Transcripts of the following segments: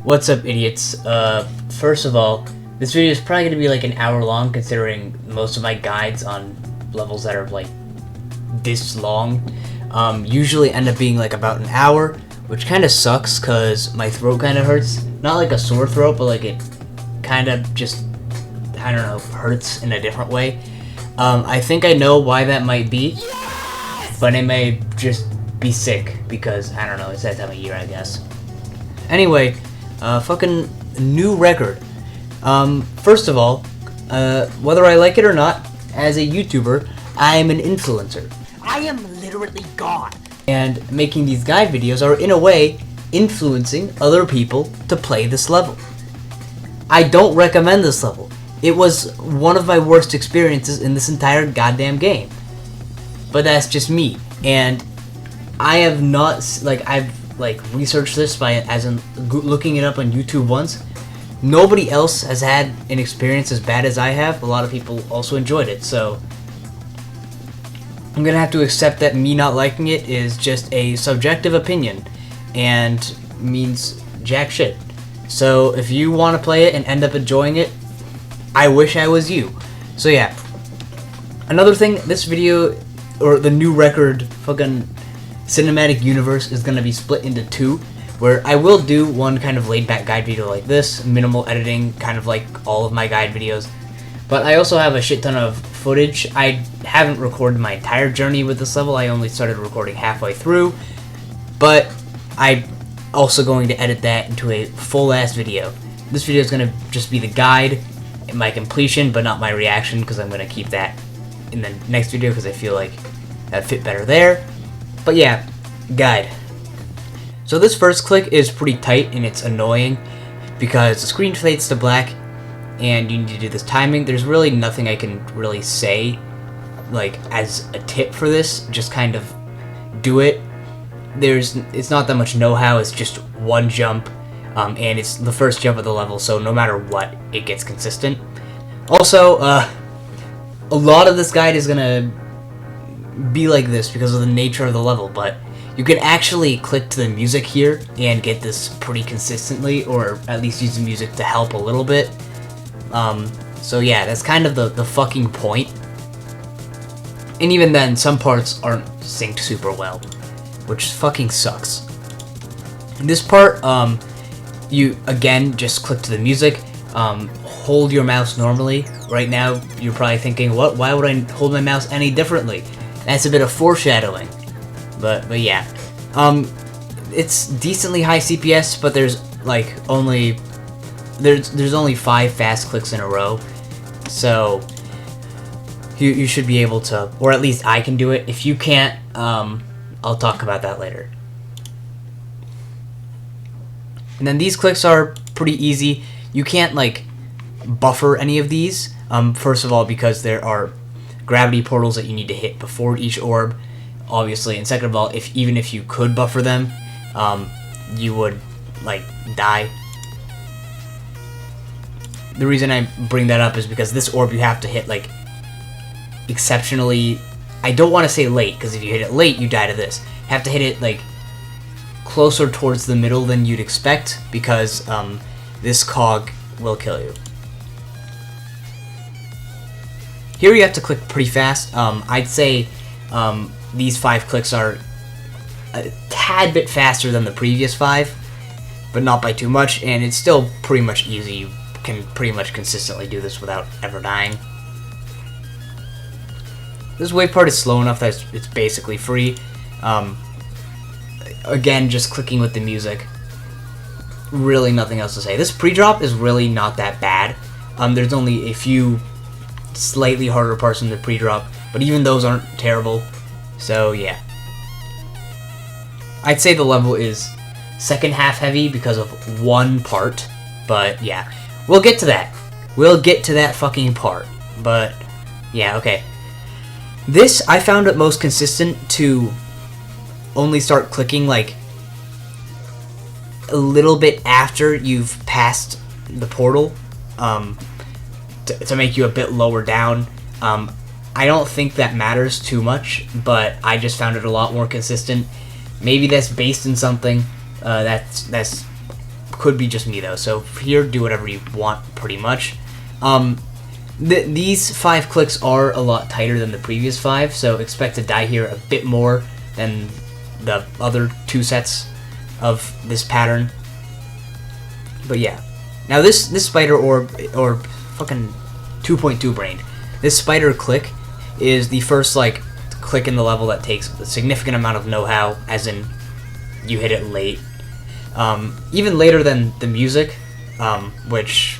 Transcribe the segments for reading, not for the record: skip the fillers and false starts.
What's up, idiots? First of all, this video is probably going to be like an hour long, considering most of my guides on levels that are like this long usually end up being like about an hour, which kind of sucks because my throat kind of hurts. Not like a sore throat, but like it kind of just, I don't know, hurts in a different way. I think I know why that might be, but it may just be sick because, I don't know, it's that time of year, I guess. Anyway, fucking new record. First of all, whether I like it or not, as a YouTuber, I am an influencer. I am literally God. And making these guide videos are, in a way, influencing other people to play this level. I don't recommend this level. It was one of my worst experiences in this entire goddamn game. But that's just me. And I have not, I've researched this as in looking it up on YouTube once. Nobody else has had an experience as bad as I have. A lot of people also enjoyed it, so I'm gonna have to accept that me not liking it is just a subjective opinion and means jack shit. So if you want to play it and end up enjoying it, I wish I was you. So yeah. Another thing, this video, or the new record fucking cinematic universe, is gonna be split into two, where I will do one kind of laid back guide video like this, minimal editing, kind of like all of my guide videos. But I also have a shit ton of footage. I haven't recorded my entire journey with this level. I only started recording halfway through, but I'm also going to edit that into a full ass video. This video is gonna just be the guide and my completion, but not my reaction, because I'm gonna keep that in the next video because I feel like that fit better there. But yeah, guide. So this first click is pretty tight and it's annoying because the screen fades to black and you need to do this timing. There's really nothing I can really say like as a tip for this. Just kind of do it. It's not that much know-how. It's just one jump, and it's the first jump of the level, so no matter what, it gets consistent. Also, a lot of this guide is gonna be like this because of the nature of the level, but you can actually click to the music here and get this pretty consistently, or at least use the music to help a little bit. So yeah, that's kind of the fucking point. And even then, some parts aren't synced super well, which fucking sucks. In this part, you again just click to the music, hold your mouse normally. Right now, you're probably thinking, what? Why would I hold my mouse any differently? That's a bit of foreshadowing, but yeah, it's decently high CPS, but there's like only 5 fast clicks in a row, so you should be able to, or at least I can do it. If you can't, I'll talk about that later. And then these clicks are pretty easy. You can't like buffer any of these. First of all, because there are gravity portals that you need to hit before each orb, obviously, and second of all, even if you could buffer them, you would like die. The reason I bring that up is because this orb you have to hit like exceptionally, I don't want to say late, because if you hit it late you die to this. You have to hit it like closer towards the middle than you'd expect, because this cog will kill you. Here you have to click pretty fast. I'd say these 5 clicks are a tad bit faster than the previous 5, but not by too much, and it's still pretty much easy. You can pretty much consistently do this without ever dying. This wave part is slow enough that it's basically free. Again, just clicking with the music. Really nothing else to say. This pre-drop is really not that bad. There's only a few slightly harder parts in the pre-drop, but even those aren't terrible. So yeah, I'd say the level is second half heavy because of one part, but yeah, we'll get to that. We'll get to that fucking part, but yeah, okay. This, I found it most consistent to only start clicking like a little bit after you've passed the portal, to make you a bit lower down. I don't think that matters too much, but I just found it a lot more consistent. Maybe that's based in something that's could be just me though. So here, do whatever you want, pretty much. These 5 clicks are a lot tighter than the previous 5, so expect to die here a bit more than the other 2 sets of this pattern. But yeah, now this spider orb, or fucking 2.2 brain, this spider click is the first like click in the level that takes a significant amount of know-how, as in you hit it late, even later than the music, which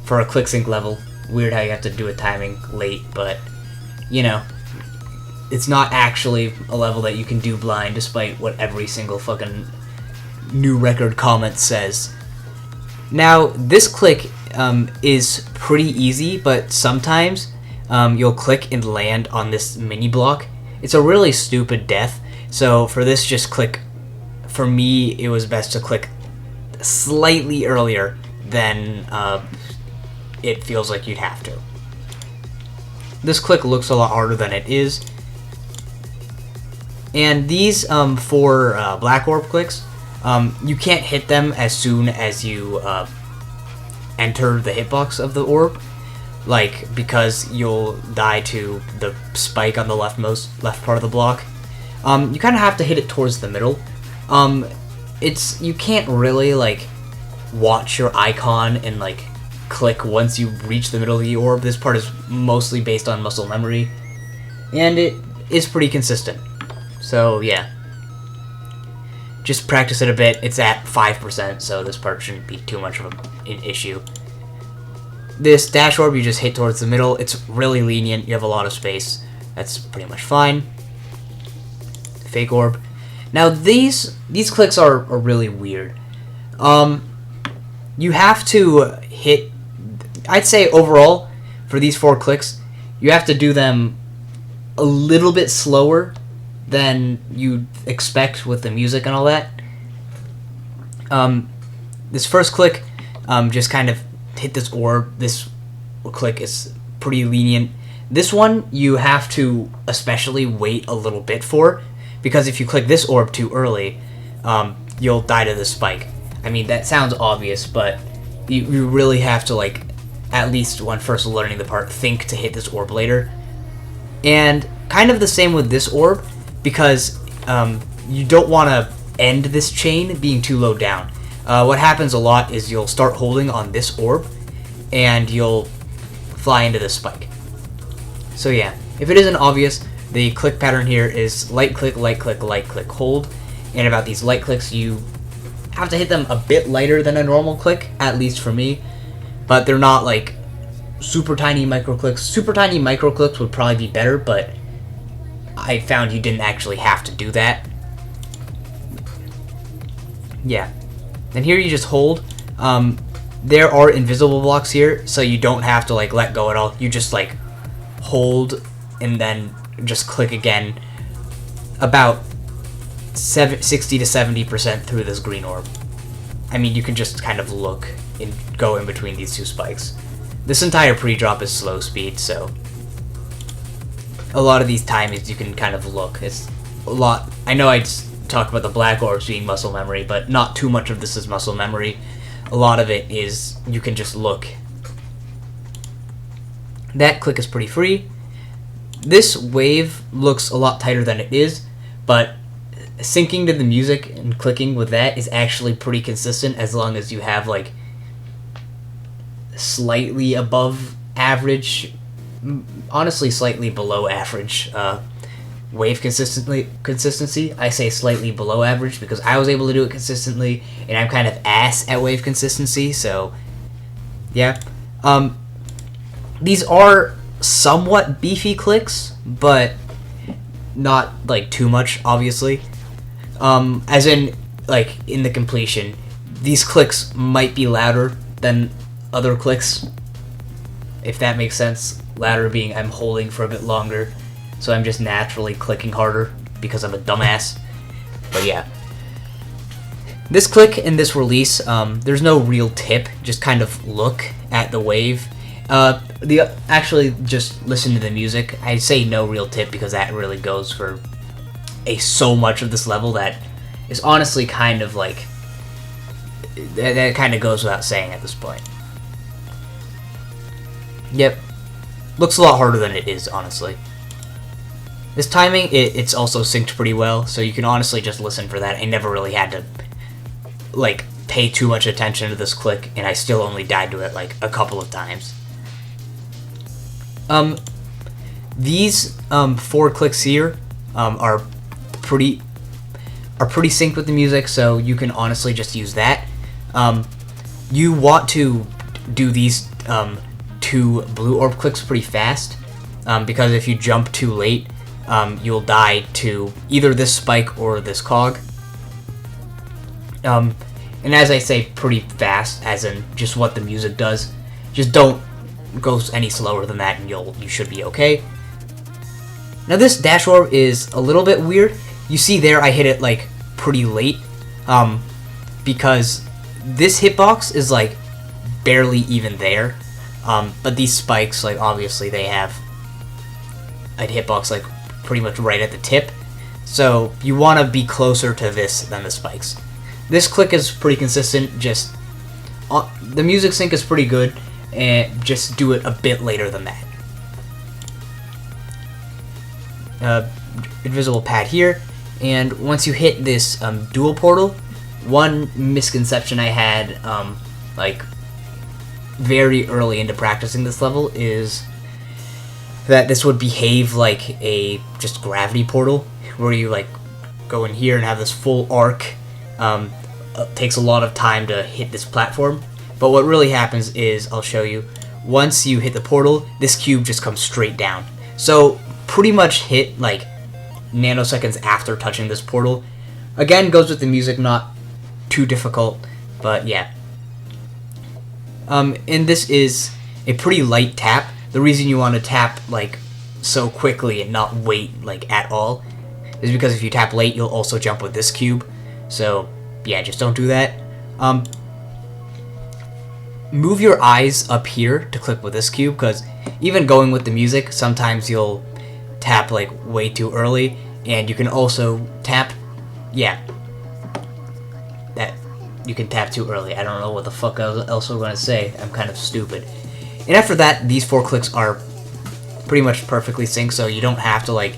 for a click sync level, weird how you have to do a timing late, but you know, it's not actually a level that you can do blind, despite what every single fucking new record comment says. Now, this click is pretty easy, but sometimes you'll click and land on this mini block. It's a really stupid death, so for this, just click. For me, it was best to click slightly earlier than it feels like you'd have to. This click looks a lot harder than it is. And these 4 black orb clicks, you can't hit them as soon as you enter the hitbox of the orb, like, because you'll die to the spike on the left part of the block. You kind of have to hit it towards the middle. You can't really like watch your icon and like click once you reach the middle of the orb. This part is mostly based on muscle memory, and it is pretty consistent. So yeah, just practice it a bit. It's at 5%, so this part shouldn't be too much of an issue. This dash orb, you just hit towards the middle. It's really lenient. You have a lot of space. That's pretty much fine. Fake orb. Now these clicks are really weird. You have to hit, I'd say overall, for these 4 clicks, you have to do them a little bit slower than you'd expect with the music and all that. This first click, just kind of hit this orb. This click is pretty lenient. This one, you have to especially wait a little bit for, because if you click this orb too early, you'll die to the spike. I mean, that sounds obvious, but you really have to, like, at least when first learning the part, think to hit this orb later. And kind of the same with this orb, because you don't want to end this chain being too low down. What happens a lot is you'll start holding on this orb, and you'll fly into the spike. So yeah, if it isn't obvious, the click pattern here is light click, light click, light click, hold. And about these light clicks, you have to hit them a bit lighter than a normal click, at least for me. But they're not like super tiny micro clicks. Super tiny micro clicks would probably be better, but I found you didn't actually have to do that. Yeah. And here you just hold. There are invisible blocks here, so you don't have to like let go at all. You just like hold and then just click again about 60 to 70% through this green orb. I mean, you can just kind of look and go in between these 2 spikes. This entire pre-drop is slow speed, so a lot of these timings you can kind of look. It's a lot. I know I just talked about the black orbs being muscle memory, but not too much of this is muscle memory. A lot of it is you can just look. That click is pretty free. This wave looks a lot tighter than it is, but syncing to the music and clicking with that is actually pretty consistent, as long as you have like slightly above average, honestly slightly below average wave consistency. I say slightly below average because I was able to do it consistently, and I'm kind of ass at wave consistency, so yeah. These are somewhat beefy clicks, but not like too much, obviously. As in, like, in the completion, these clicks might be louder than other clicks, if that makes sense. Louder being I'm holding for a bit longer, so I'm just naturally clicking harder because I'm a dumbass. But yeah. This click in this release, there's no real tip, just kind of look at the wave. Actually, just listen to the music. I say no real tip because that really goes for so much of this level that is honestly kind of like, that kind of goes without saying at this point. Yep. Looks a lot harder than it is, honestly. This timing, it's also synced pretty well, so you can honestly just listen for that. I never really had to, like, pay too much attention to this click, and I still only died to it, like, a couple of times. These 4 clicks here are pretty synced with the music, so you can honestly just use that. You want to do these 2 blue orb clicks pretty fast, because if you jump too late, you'll die to either this spike or this cog. And as I say, pretty fast, as in just what the music does. Just don't go any slower than that, and you should be okay. Now this dash orb is a little bit weird. You see there, I hit it like pretty late, because this hitbox is like barely even there. But these spikes, like obviously they have a hitbox like pretty much right at the tip. So you want to be closer to this than the spikes. This click is pretty consistent, just the music sync is pretty good, and just do it a bit later than that. Invisible pad here, and once you hit this dual portal, one misconception I had like very early into practicing this level is that this would behave like a just gravity portal, where you like go in here and have this full arc. Takes a lot of time to hit this platform, but what really happens is, I'll show you, once you hit the portal, this cube just comes straight down. So pretty much hit like nanoseconds after touching this portal. Again, goes with the music, not too difficult, but yeah. And this is a pretty light tap. The reason you want to tap like so quickly and not wait like at all is because if you tap late, you'll also jump with this cube. So yeah, just don't do that. Move your eyes up here to click with this cube, because even going with the music, sometimes you'll tap like way too early, and you can also tap, yeah, that you can tap too early. I don't know what the fuck else I'm gonna say. I'm kind of stupid. And after that, these 4 clicks are pretty much perfectly synced, so you don't have to like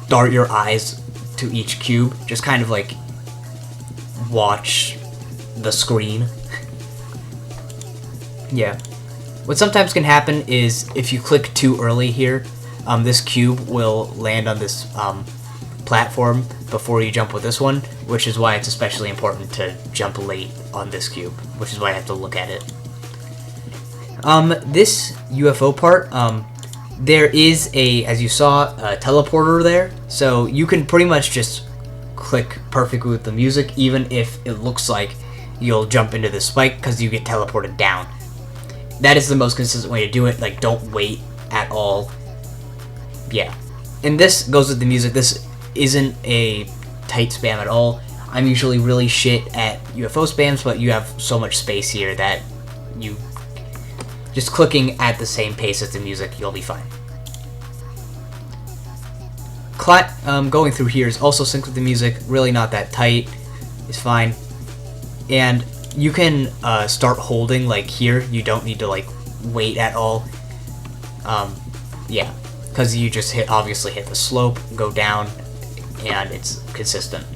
dart your eyes to each cube. Just kind of like watch the screen. Yeah. What sometimes can happen is if you click too early here, this cube will land on this platform before you jump with this one, which is why it's especially important to jump late on this cube, which is why I have to look at it. This UFO part, there is as you saw, a teleporter there, so you can pretty much just click perfectly with the music, even if it looks like you'll jump into the spike, because you get teleported down. That is the most consistent way to do it. Like, don't wait at all. Yeah. And this goes with the music. This isn't a tight spam at all. I'm usually really shit at UFO spams, but you have so much space here that you just clicking at the same pace as the music, you'll be fine. Going through here is also synced with the music, really not that tight, it's fine. And you can start holding like here, you don't need to like wait at all. Yeah, because you just obviously hit the slope, go down, and it's consistent.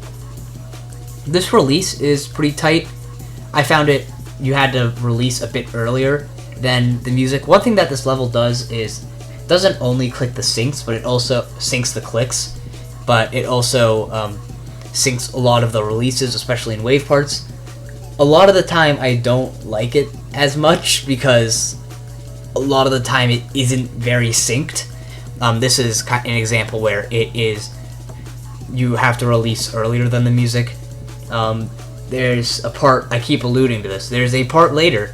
This release is pretty tight. I found you had to release a bit earlier than the music. One thing that this level does is doesn't only click the syncs, but it also syncs the clicks, but it also syncs a lot of the releases, especially in wave parts. A lot of the time I don't like it as much because a lot of the time it isn't very synced. This is an example where you have to release earlier than the music. There's a part, I keep alluding to this, there's a part later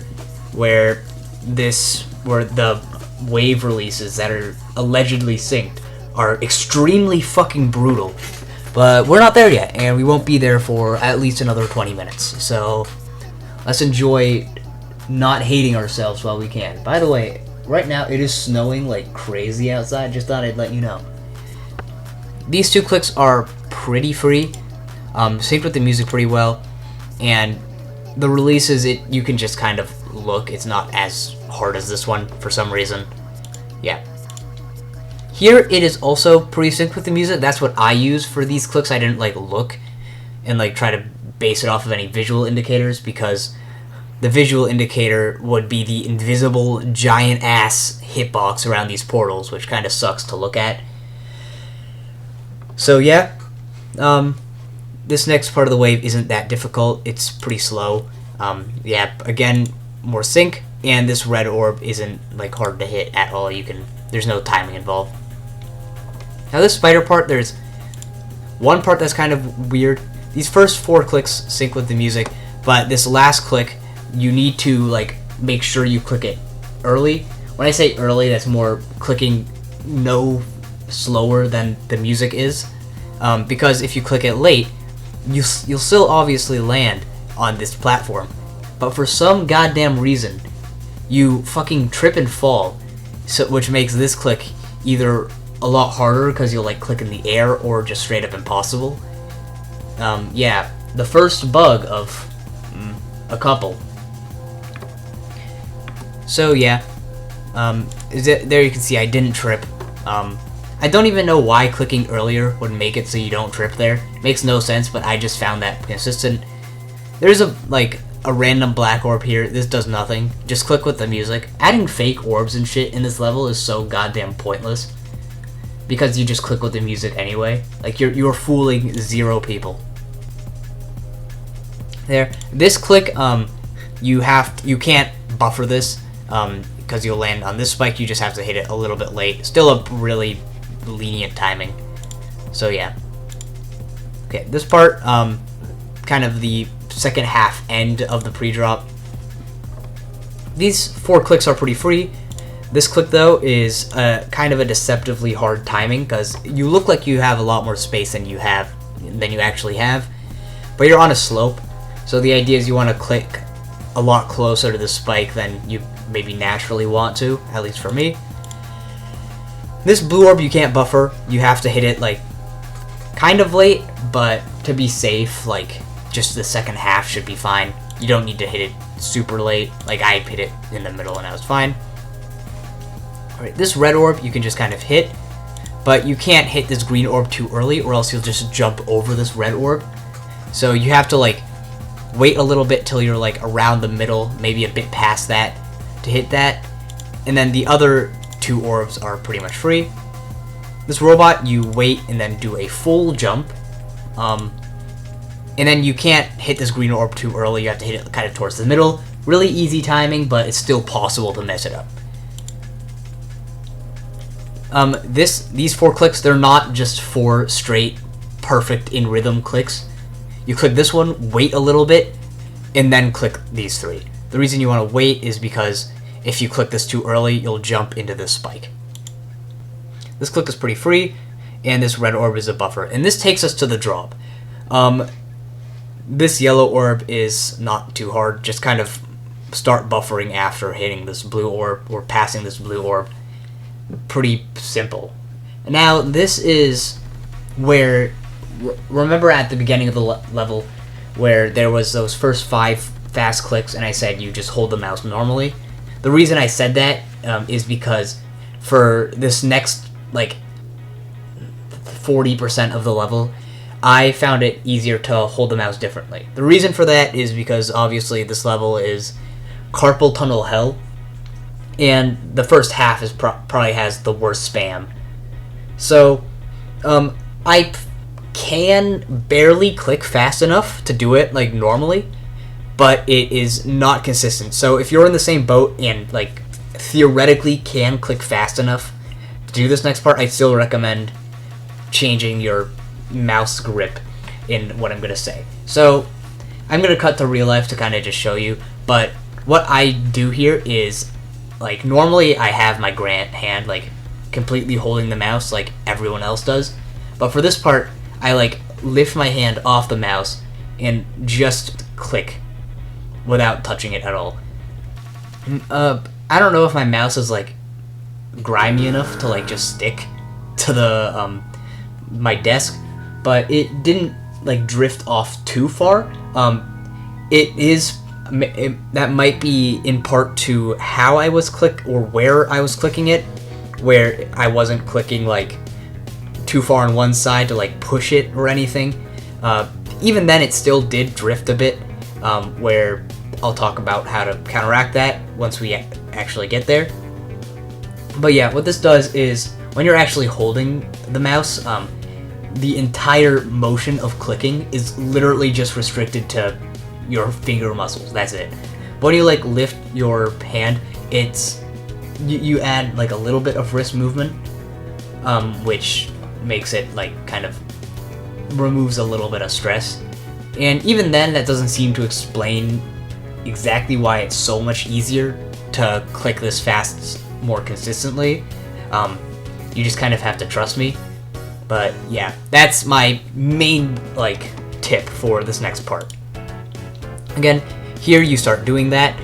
where the wave releases that are allegedly synced are extremely fucking brutal. But we're not there yet, and we won't be there for at least another 20 minutes. So let's enjoy not hating ourselves while we can. By the way, right now it is snowing like crazy outside. Just thought I'd let you know. These 2 clicks are pretty free, synced with the music pretty well, and the releases, you can just kind of look. It's not as hard as this one for some reason. Yeah. Here it is also pretty synced with the music. That's what I use for these clicks. I didn't like look and like try to base it off of any visual indicators, because the visual indicator would be the invisible giant ass hitbox around these portals, which kind of sucks to look at. So yeah, this next part of the wave isn't that difficult. It's pretty slow. Yeah, again, more sync, and this red orb isn't like hard to hit at all. There's no timing involved. Now this spider part, there's one part that's kind of weird. These first 4 clicks sync with the music, but this last click, you need to like make sure you click it early. When I say early, that's more clicking no slower than the music is, because if you click it late, you'll still obviously land on this platform, but for some goddamn reason, you fucking trip and fall, which makes this click either a lot harder because you'll like click in the air, or just straight up impossible. Yeah, the first bug of a couple. So yeah, there you can see I didn't trip. I don't even know why clicking earlier would make it so you don't trip there. It makes no sense, but I just found that consistent. There's a random black orb here. This does nothing. Just click with the music. Adding fake orbs and shit in this level is so goddamn pointless, because you just click with the music anyway. Like you're fooling 0 people. There. This click, you can't buffer this, because you'll land on this spike. You just have to hit it a little bit late. Still a really lenient timing. So yeah. Okay, this part, kind of the second half end of the pre-drop. These 4 clicks are pretty free. This click though is kind of a deceptively hard timing, because you look like you have a lot more space than you actually have, but you're on a slope. So the idea is you want to click a lot closer to the spike than you maybe naturally want to, at least for me. This blue orb you can't buffer. You have to hit it like kind of late, but to be safe, like just the second half should be fine. You don't need to hit it super late. Like I hit it in the middle and I was fine. Alright, this red orb you can just kind of hit, but you can't hit this green orb too early, or else you'll just jump over this red orb. So you have to like wait a little bit till you're like around the middle, maybe a bit past that, to hit that. And then the other 2 orbs are pretty much free. This robot, you wait and then do a full jump. And then you can't hit this green orb too early. You have to hit it kind of towards the middle. Really easy timing, but it's still possible to mess it up. These 4 clicks, they're not just 4 straight, perfect in rhythm clicks. You click this one, wait a little bit, and then click these 3. The reason you want to wait is because if you click this too early, you'll jump into this spike. This click is pretty free, and this red orb is a buffer. And this takes us to the drop. This yellow orb is not too hard. Just kind of start buffering after hitting this blue orb, or passing this blue orb. Pretty simple. Now, this is where... Remember at the beginning of the level where there was those first 5 fast clicks and I said you just hold the mouse normally? The reason I said that is because for this next like 40% of the level, I found it easier to hold the mouse differently. The reason for that is because obviously this level is carpal tunnel hell, and the first half is probably has the worst spam. So I can barely click fast enough to do it like normally, but it is not consistent. So if you're in the same boat and like theoretically can click fast enough to do this next part, I still recommend changing your mouse grip in what I'm going to say. So I'm going to cut to real life to kind of just show you, but what I do here is, like, normally I have my hand like completely holding the mouse like everyone else does, but for this part I like lift my hand off the mouse and just click without touching it at all. I don't know if my mouse is like grimy enough to like just stick to the my desk, but it didn't like drift off too far. It is that might be in part to how I was or where I was clicking it, where I wasn't clicking like too far on one side to like push it or anything. Even then, it still did drift a bit, where I'll talk about how to counteract that once we actually get there. But yeah, what this does is when you're actually holding the mouse, the entire motion of clicking is literally just restricted to your finger muscles. That's it. When you like lift your hand, it's you add like a little bit of wrist movement, which makes it like kind of removes a little bit of stress. And even then, that doesn't seem to explain exactly why it's so much easier to click this fast more consistently. You just kind of have to trust me. But yeah, that's my main like tip for this next part. Again, here you start doing that.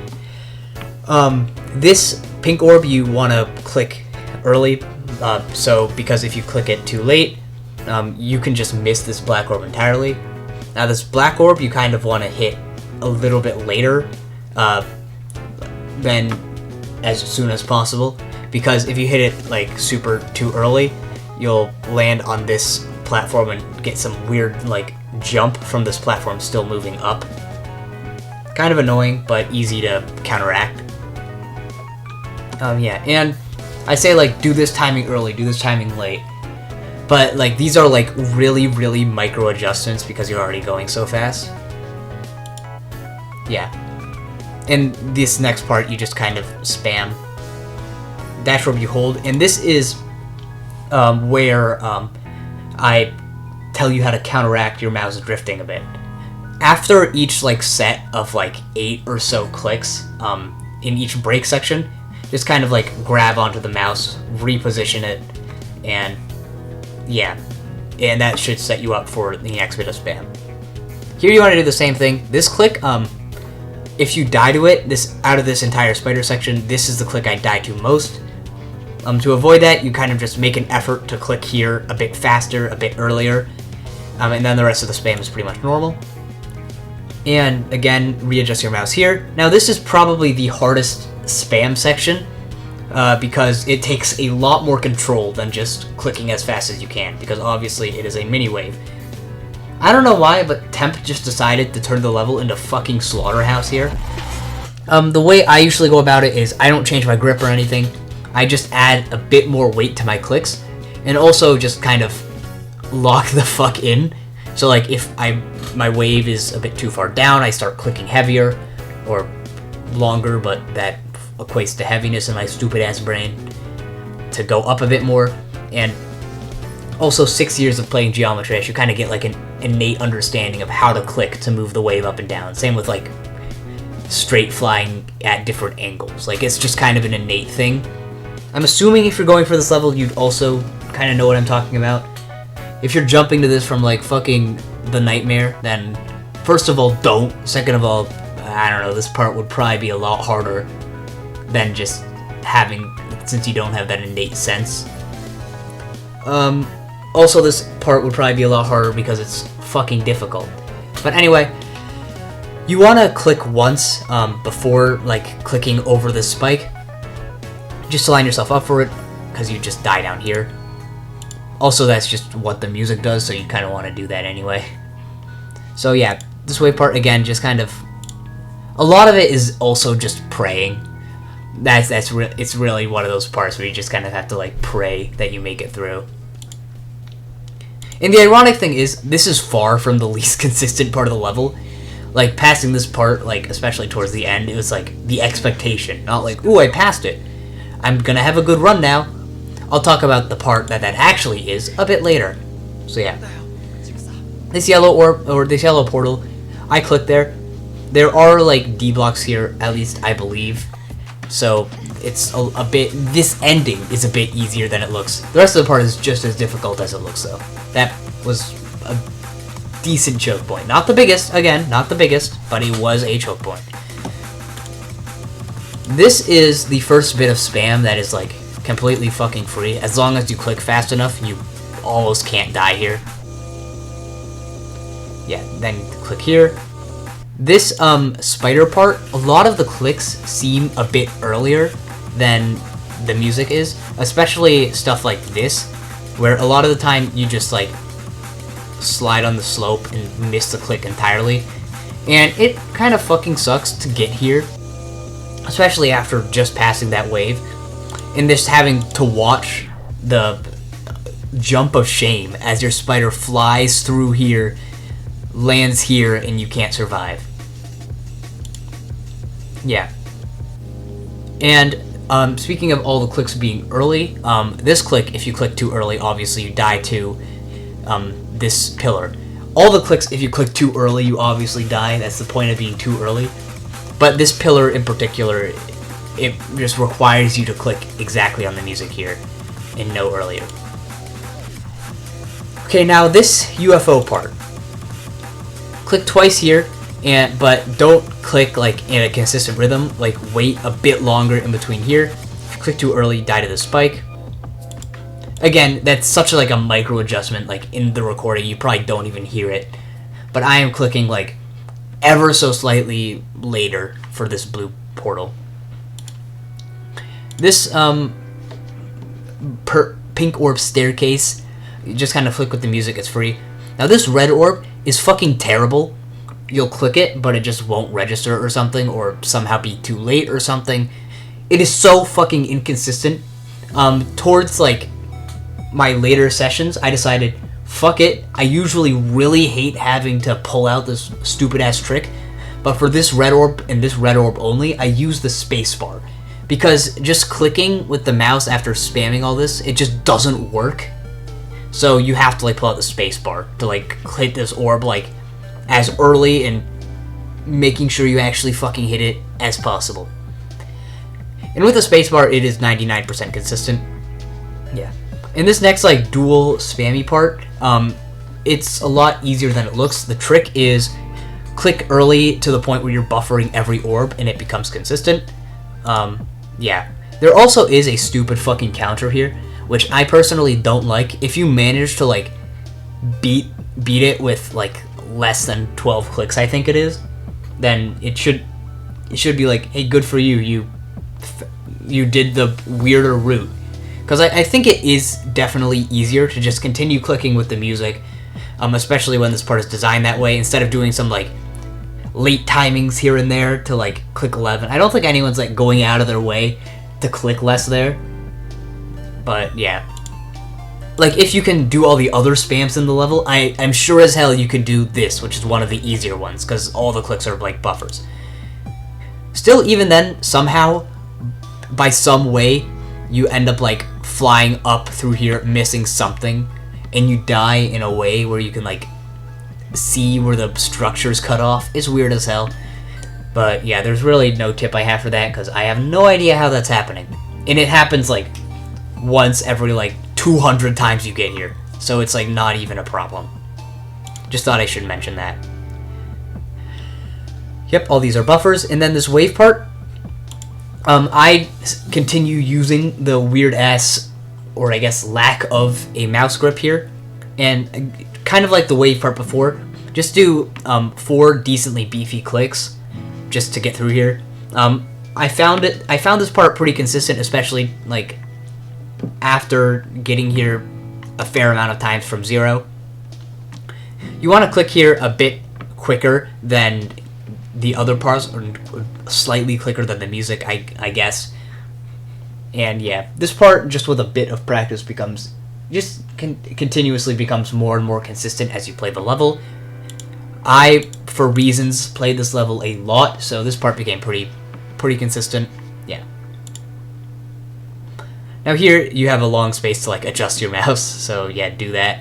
This pink orb you want to click early, so because if you click it too late, you can just miss this black orb entirely. Now this black orb you kind of want to hit a little bit later, than as soon as possible, because if you hit it like super too early, you'll land on this platform and get some weird like jump from this platform still moving up. Kind of annoying, but easy to counteract. Yeah, and I say like do this timing early, do this timing late, but like these are like really micro adjustments because you're already going so fast. Yeah, and this next part you just kind of spam dash orb you hold, and this is where I tell you how to counteract your mouse drifting a bit. After each like set of like 8 or so clicks in each break section, just kind of like grab onto the mouse, reposition it, and yeah, and that should set you up for the next bit of spam. Here you want to do the same thing. This click, if you die to it, out of this entire spider section, this is the click I die to most. To avoid that, you kind of just make an effort to click here a bit faster, a bit earlier, and then the rest of the spam is pretty much normal. And again, readjust your mouse here. Now this is probably the hardest spam section, because it takes a lot more control than just clicking as fast as you can, because obviously it is a mini wave. I don't know why, but Temp just decided to turn the level into fucking slaughterhouse here. The way I usually go about it is I don't change my grip or anything. I just add a bit more weight to my clicks, and also just kind of lock the fuck in. So like if my wave is a bit too far down, I start clicking heavier or longer, but that equates to heaviness in my stupid ass brain to go up a bit more. And also 6 years of playing geometry, I should kind of get like an innate understanding of how to click to move the wave up and down. Same with like straight flying at different angles. Like it's just kind of an innate thing. I'm assuming if you're going for this level, you'd also kind of know what I'm talking about. If you're jumping to this from like fucking the nightmare, then first of all, don't. Second of all, I don't know, this part would probably be a lot harder than just having, since you don't have that innate sense. Also, this part would probably be a lot harder because it's fucking difficult. But anyway, you want to click once before like clicking over this spike, just to line yourself up for it, because you just die down here. Also, that's just what the music does, so you kind of want to do that anyway. So yeah, this wave part, again, just kind of... A lot of it is also just praying. It's really one of those parts where you just kind of have to like pray that you make it through. And the ironic thing is, this is far from the least consistent part of the level. Like, passing this part, like, especially towards the end, it was like the expectation. Not like, ooh, I passed it. I'm gonna have a good run now. I'll talk about the part that actually is a bit later. So yeah. This yellow orb, or this yellow portal, I clicked there. There are like D blocks here, at least I believe. So it's a bit, this ending is a bit easier than it looks. The rest of the part is just as difficult as it looks though. That was a decent choke point. Not the biggest, again, not the biggest, but it was a choke point. This is the first bit of spam that is like completely fucking free. As long as you click fast enough, you almost can't die here. Yeah, then click here, This spider part, a lot of the clicks seem a bit earlier than the music is, especially stuff like this, where a lot of the time you just like slide on the slope and miss the click entirely, and it kind of fucking sucks to get here, especially after just passing that wave, and just having to watch the jump of shame as your spider flies through here, lands here, and you can't survive. Yeah. And speaking of all the clicks being early, this click, if you click too early, obviously you die to this pillar. All the clicks, if you click too early, you obviously die. That's the point of being too early. But this pillar in particular, it just requires you to click exactly on the music here and no earlier. Okay, now this UFO part. Click twice here, but don't click like in a consistent rhythm. Like wait a bit longer in between here. If you click too early, die to the spike. Again, that's such like a micro adjustment. Like in the recording, you probably don't even hear it. But I am clicking like ever so slightly later for this blue portal. This pink orb staircase, you just kind of flick with the music, it's free. Now this red orb is fucking terrible. You'll click it, but it just won't register or something, or somehow be too late or something. It is so fucking inconsistent. Towards like my later sessions, I decided, fuck it. I usually really hate having to pull out this stupid ass trick, but for this red orb and this red orb only, I use the space bar. Because just clicking with the mouse after spamming all this, it just doesn't work. So you have to like pull out the space bar to like hit this orb like as early and making sure you actually fucking hit it as possible. And with the space bar, it is 99% consistent. Yeah. In this next like dual spammy part, it's a lot easier than it looks. The trick is click early to the point where you're buffering every orb and it becomes consistent. Yeah. There also is a stupid fucking counter here, which I personally don't like. If you manage to like beat it with like less than 12 clicks, I think it is, then it should be like, hey, good for you. You did the weirder route. Because I think it is definitely easier to just continue clicking with the music, especially when this part is designed that way, instead of doing some like late timings here and there to like click 11. I don't think anyone's like going out of their way to click less there. But yeah, like if you can do all the other spams in the level, I'm sure as hell you can do this, which is one of the easier ones because all the clicks are like buffers. Still, even then, somehow, by some way, you end up like flying up through here, missing something, and you die in a way where you can like see where the structure's cut off. It's weird as hell. But yeah, there's really no tip I have for that because I have no idea how that's happening. And it happens like once every like 200 times you get here. So it's like not even a problem. Just thought I should mention that. Yep, all these are buffers. And then this wave part, I continue using the weird ass, or I guess lack of a mouse grip here. And kind of like the wave part before, just do 4 decently beefy clicks just to get through here. I found this part pretty consistent, especially like after getting here a fair amount of times from 0. You want to click here a bit quicker than the other parts, or slightly quicker than the music, I guess. And yeah, this part, just with a bit of practice, continuously becomes more and more consistent as you play the level. I, for reasons, played this level a lot, so this part became pretty consistent. Yeah. Now here, you have a long space to like adjust your mouse, so yeah, do that.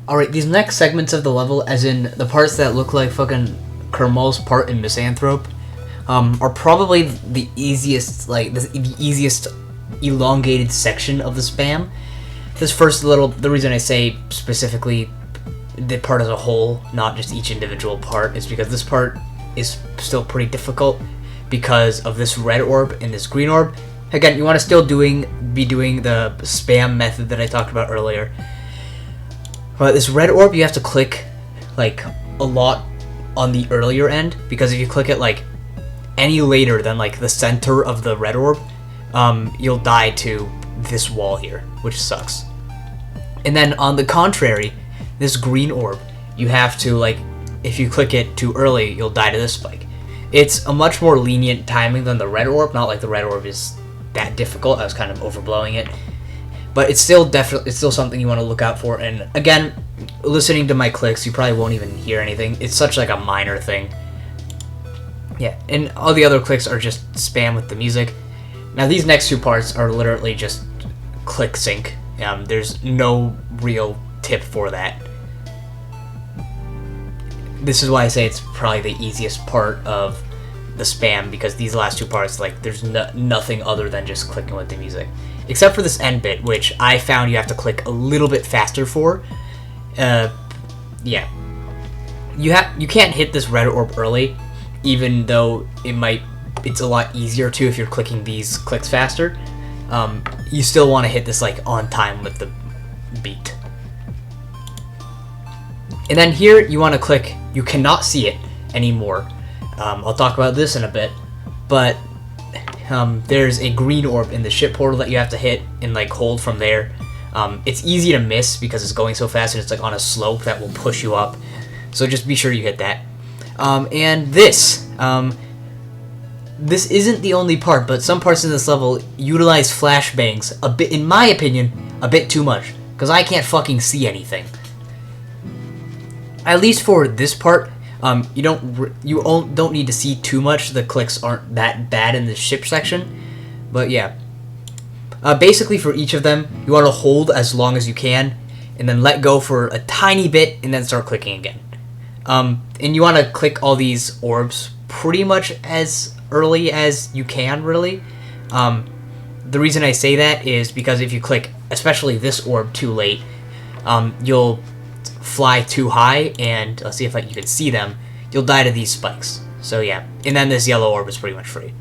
Alright, these next segments of the level, as in the parts that look like fucking Kermal's part in Misanthrope, are probably the easiest, like, the easiest elongated section of the spam. This first little, the reason I say specifically the part as a whole, not just each individual part, is because this part is still pretty difficult because of this red orb and this green orb. Again, you want to still be doing the spam method that I talked about earlier. But this red orb, you have to click like a lot on the earlier end, because if you click it like any later than like the center of the red orb, you'll die to this wall here, which sucks. And then on the contrary, this green orb, you have to like, if you click it too early, you'll die to this spike. It's a much more lenient timing than the red orb, not like the red orb is that difficult. I was kind of overblowing it. But it's still something you want to look out for. And again, listening to my clicks, you probably won't even hear anything. It's such like a minor thing. Yeah, and all the other clicks are just spam with the music. Now these next two parts are literally just click sync. There's no real tip for that. This is why I say it's probably the easiest part of the spam, because these last two parts, like, there's nothing other than just clicking with the music. Except for this end bit, which I found you have to click a little bit faster for. Yeah. You can't hit this red orb early, even though it's a lot easier to if you're clicking these clicks faster. You still want to hit this like on time with the beat. And then here you want to click, you cannot see it anymore. I'll talk about this in a bit, but there's a green orb in the ship portal that you have to hit and like hold from there. It's easy to miss because it's going so fast and it's like on a slope that will push you up. So just be sure you hit that. And this isn't the only part, but some parts in this level utilize flashbangs a bit, in my opinion, a bit too much, because I can't fucking see anything. At least for this part, you don't need to see too much. The clicks aren't that bad in the ship section, but yeah. Basically, for each of them, you want to hold as long as you can, and then let go for a tiny bit, and then start clicking again. And you want to click all these orbs pretty much as early as you can, really. The reason I say that is because if you click, especially this orb, too late, you'll fly too high, and let's see if you can see them, you'll die to these spikes. So yeah, and then this yellow orb is pretty much free.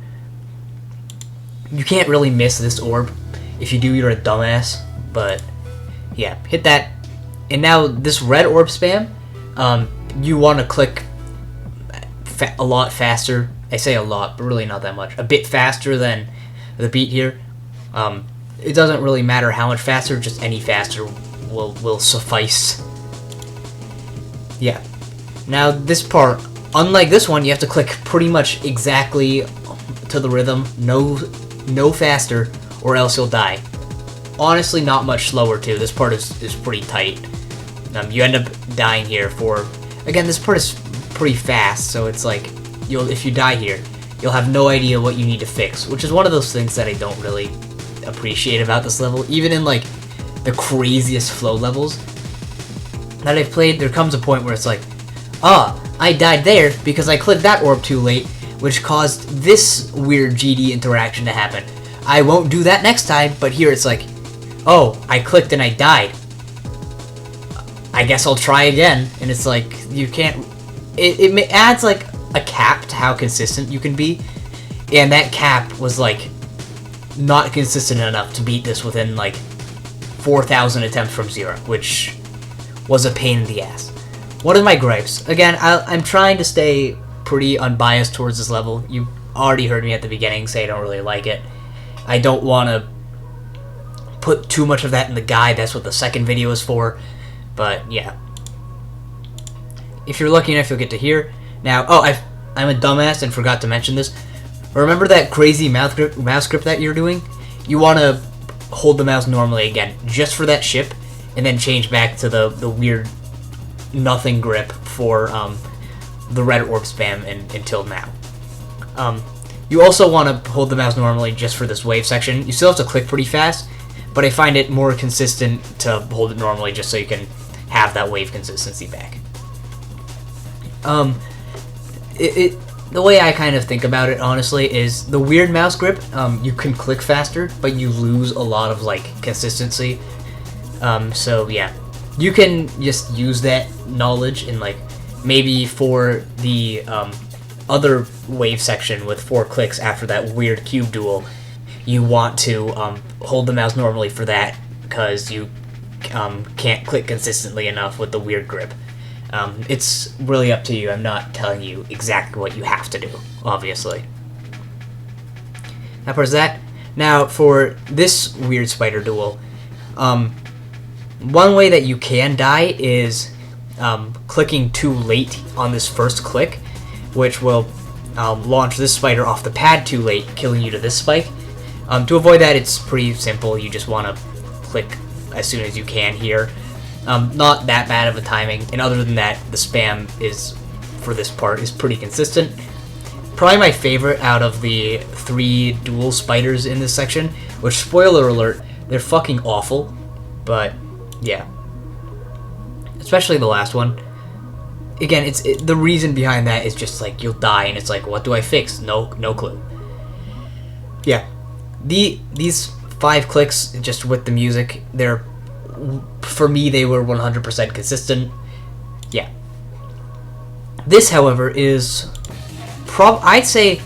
You can't really miss this orb. If you do, you're a dumbass, but yeah, hit that. And now this red orb spam, you want to click a lot faster. I say a lot, but really not that much. A bit faster than the beat here. It doesn't really matter how much faster, just any faster will suffice. Yeah. Now this part, unlike this one, you have to click pretty much exactly to the rhythm. No faster, or else you'll die. Honestly, not much slower too. This part is pretty tight. You end up dying here for, again, this part is pretty fast, so it's like, if you die here, you'll have no idea what you need to fix, which is one of those things that I don't really appreciate about this level. Even in like the craziest flow levels that I've played, there comes a point where it's like, I died there because I clicked that orb too late, which caused this weird GD interaction to happen. I won't do that next time, but here it's like, oh, I clicked and I died. I guess I'll try again. And it's like, you can't, it adds like a cap to how consistent you can be, and that cap was like not consistent enough to beat this within like 4,000 attempts from 0, which was a pain in the ass. One of my gripes, again, I'm trying to stay pretty unbiased towards this level. You already heard me at the beginning say I don't really like it. I don't want to put too much of that in the guide. That's what the second video is for. But yeah, if you're lucky enough, you'll get to here. Now, I'm a dumbass and forgot to mention this. Remember that crazy mouse grip that you're doing? You want to hold the mouse normally again, just for that ship, and then change back to the weird nothing grip for the red orb spam until now. You also want to hold the mouse normally just for this wave section. You still have to click pretty fast, but I find it more consistent to hold it normally just so you can have that wave consistency back. The way I kind of think about it, honestly, is the weird mouse grip, you can click faster, but you lose a lot of, like, consistency. So, yeah. You can just use that knowledge in, like, maybe for the other wave section with 4 clicks after that weird cube duel, you want to hold the mouse normally for that, because you can't click consistently enough with the weird grip. It's really up to you. I'm not telling you exactly what you have to do, obviously. That part's that. Now, for this weird spider duel, one way that you can die is clicking too late on this first click, which will launch this spider off the pad too late, killing you to this spike. To avoid that, it's pretty simple. You just want to click as soon as you can here. Not that bad of a timing, and other than that, the spam is, for this part, is pretty consistent. Probably my favorite out of the 3 dual spiders in this section, which, spoiler alert, they're fucking awful, but yeah. Especially the last one. Again, the reason behind that is just like, you'll die, and it's like, what do I fix? No clue. Yeah. These 5 clicks, just with the music, for me, they were 100% consistent. Yeah. This, however, is I'd say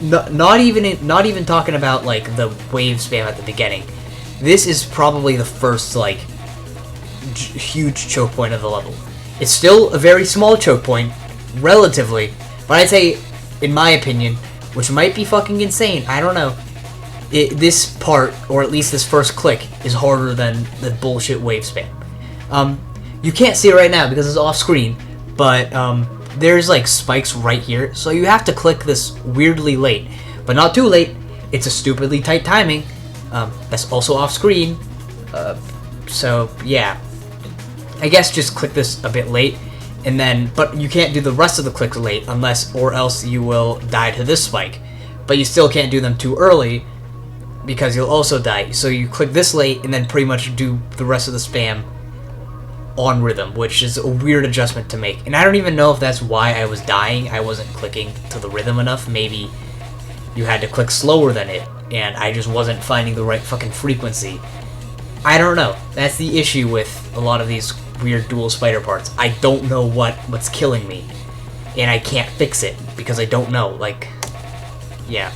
not even talking about like the wave spam at the beginning. This is probably the first like huge choke point of the level. It's still a very small choke point, relatively, but I'd say, in my opinion, which might be fucking insane, I don't know, this part, or at least this first click, is harder than the bullshit wave spam. You can't see it right now because it's off screen, but there's like spikes right here, so you have to click this weirdly late, but not too late. It's a stupidly tight timing. That's also off screen, so yeah. I guess just click this a bit late, and then, but you can't do the rest of the clicks late or else you will die to this spike. But you still can't do them too early because you'll also die. So you click this late and then pretty much do the rest of the spam on rhythm, which is a weird adjustment to make. And I don't even know if that's why I was dying. I wasn't clicking to the rhythm enough. Maybe you had to click slower than it, and I just wasn't finding the right fucking frequency. I don't know. That's the issue with a lot of these weird dual spider parts. I don't know what's killing me, and I can't fix it because I don't know. Like, yeah.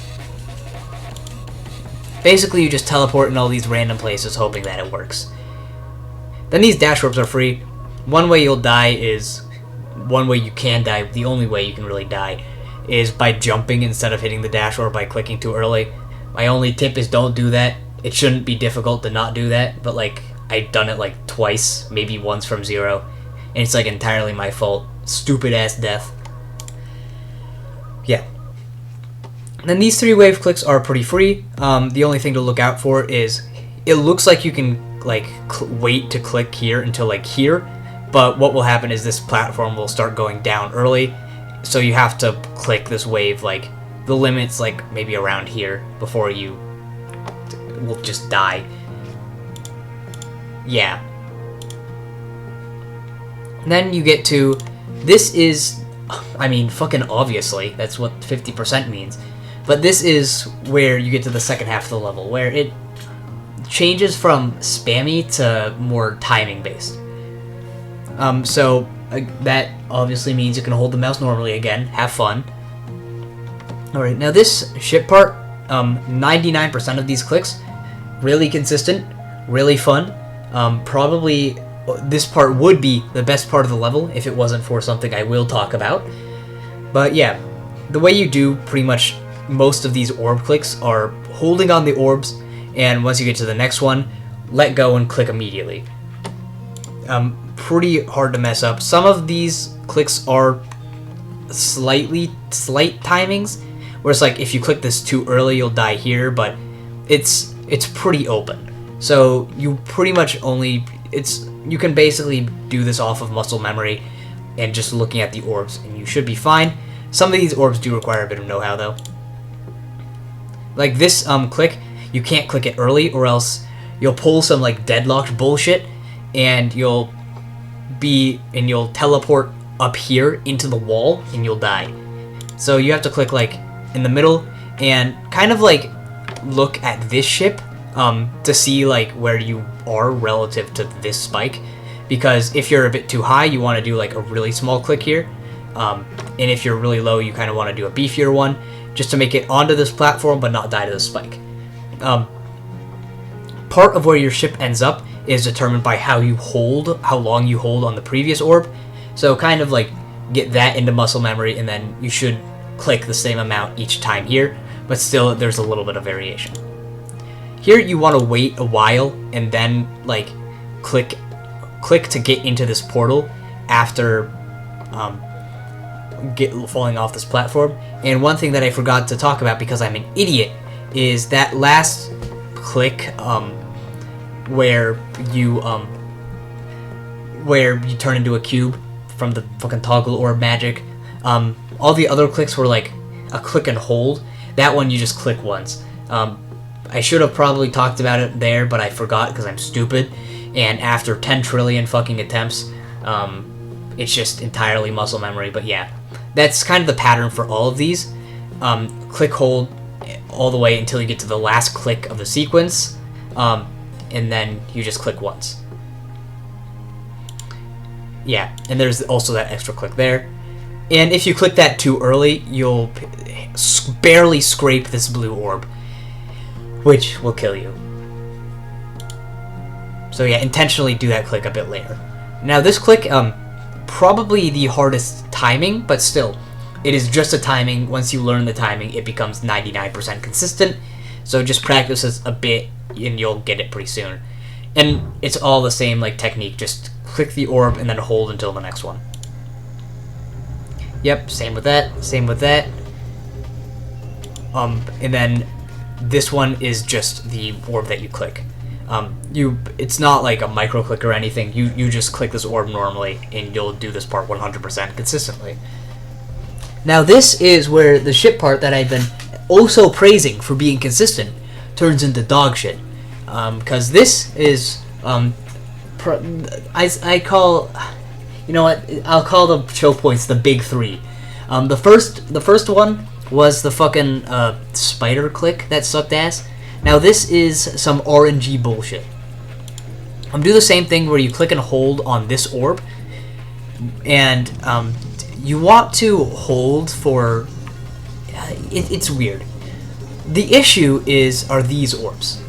Basically, you just teleport in all these random places hoping that it works. Then these dash warps are free. One way you can die, the only way you can really die, is by jumping instead of hitting the dash warp by clicking too early. My only tip is don't do that. It shouldn't be difficult to not do that, but like, I've done it like twice, maybe once from 0, and it's like entirely my fault. Stupid ass death. Yeah. And then these 3 wave clicks are pretty free. The only thing to look out for is, it looks like you can like wait to click here until like here, but what will happen is this platform will start going down early, so you have to click this wave like the limit's like maybe around here before you will just die. Yeah. And then you get to, this is, I mean, fucking obviously, that's what 50% means. But this is where you get to the second half of the level, where it changes from spammy to more timing based. So that obviously means you can hold the mouse normally again, have fun. Alright, now this ship part, 99% of these clicks, really consistent, really fun. Probably this part would be the best part of the level if it wasn't for something I will talk about. But yeah, the way you do pretty much most of these orb clicks are holding on the orbs, and once you get to the next one, let go and click immediately. Pretty hard to mess up. Some of these clicks are slight timings, where it's like if you click this too early you'll die here, but it's pretty open. So you pretty much you can basically do this off of muscle memory and just looking at the orbs, and you should be fine. Some of these orbs do require a bit of know-how though. Like this click, you can't click it early or else you'll pull some like deadlocked bullshit and you'll teleport up here into the wall and you'll die. So you have to click like in the middle and kind of like look at this ship to see like where you are relative to this spike, because if you're a bit too high you want to do like a really small click here, and if you're really low you kind of want to do a beefier one just to make it onto this platform but not die to the spike. Part of where your ship ends up is determined by how long you hold on the previous orb. So kind of like get that into muscle memory, and then you should click the same amount each time here, but still there's a little bit of variation. Here you want to wait a while and then like click to get into this portal after falling off this platform. And one thing that I forgot to talk about because I'm an idiot is that last click where you turn into a cube from the fucking toggle orb magic. All the other clicks were like a click and hold. That one you just click once. I should have probably talked about it there, but I forgot because I'm stupid. And after 10 trillion fucking attempts, it's just entirely muscle memory. But yeah, that's kind of the pattern for all of these. Click hold all the way until you get to the last click of the sequence, and then you just click once. Yeah, and there's also that extra click there. And if you click that too early, you'll barely scrape this blue orb, which will kill you. So yeah, intentionally do that click a bit later. Now this click, probably the hardest timing, but still, it is just a timing. Once you learn the timing, it becomes 99% consistent. So just practice this a bit, and you'll get it pretty soon. And it's all the same like technique, just click the orb and then hold until the next one. Yep, same with that, same with that. And then this one is just the orb that you click. It's not like a micro click or anything. You just click this orb normally, and you'll do this part 100% consistently. Now this is where the shit part that I've been also praising for being consistent turns into dog shit. Because this is I call, you know what, I'll call the choke points the big three. The first one was the fucking spider click that sucked ass. Now this is some RNG bullshit. Do the same thing where you click and hold on this orb, and you want to hold for. It's weird. The issue are these orbs.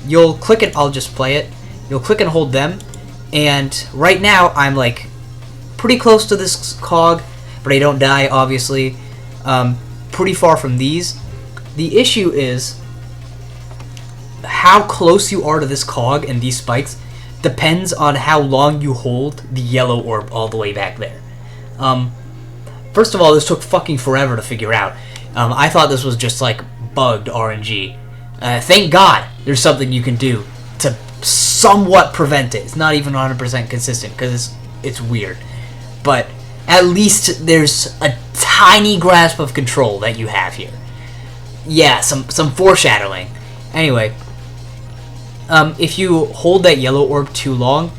You'll click it. I'll just play it. You'll click and hold them, and right now I'm like pretty close to this cog, but I don't die obviously. Pretty far from these. The issue is how close you are to this cog and these spikes depends on how long you hold the yellow orb all the way back there. First of all, this took fucking forever to figure out. I thought this was just like bugged RNG. Thank God there's something you can do to somewhat prevent it. It's not even 100% consistent because it's weird. But at least there's a tiny grasp of control that you have here. Yeah, some foreshadowing. Anyway, if you hold that yellow orb too long,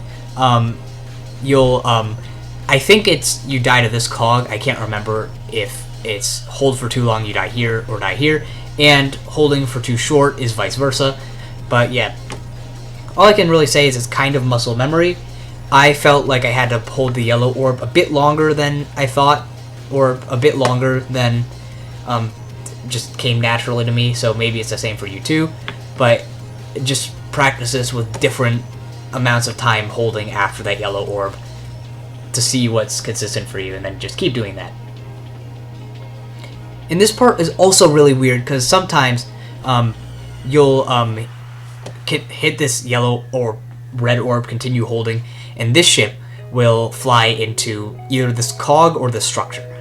you'll, I think you die to this cog. I can't remember if it's hold for too long, you die here, or die here, and holding for too short is vice versa. But yeah, all I can really say is it's kind of muscle memory. I felt like I had to hold the yellow orb a bit longer than I thought, or a bit longer than just came naturally to me, so maybe it's the same for you too. But just practice this with different amounts of time holding after that yellow orb to see what's consistent for you, and then just keep doing that. And this part is also really weird because sometimes you'll hit this yellow or red orb, continue holding, and this ship will fly into either this cog or this structure.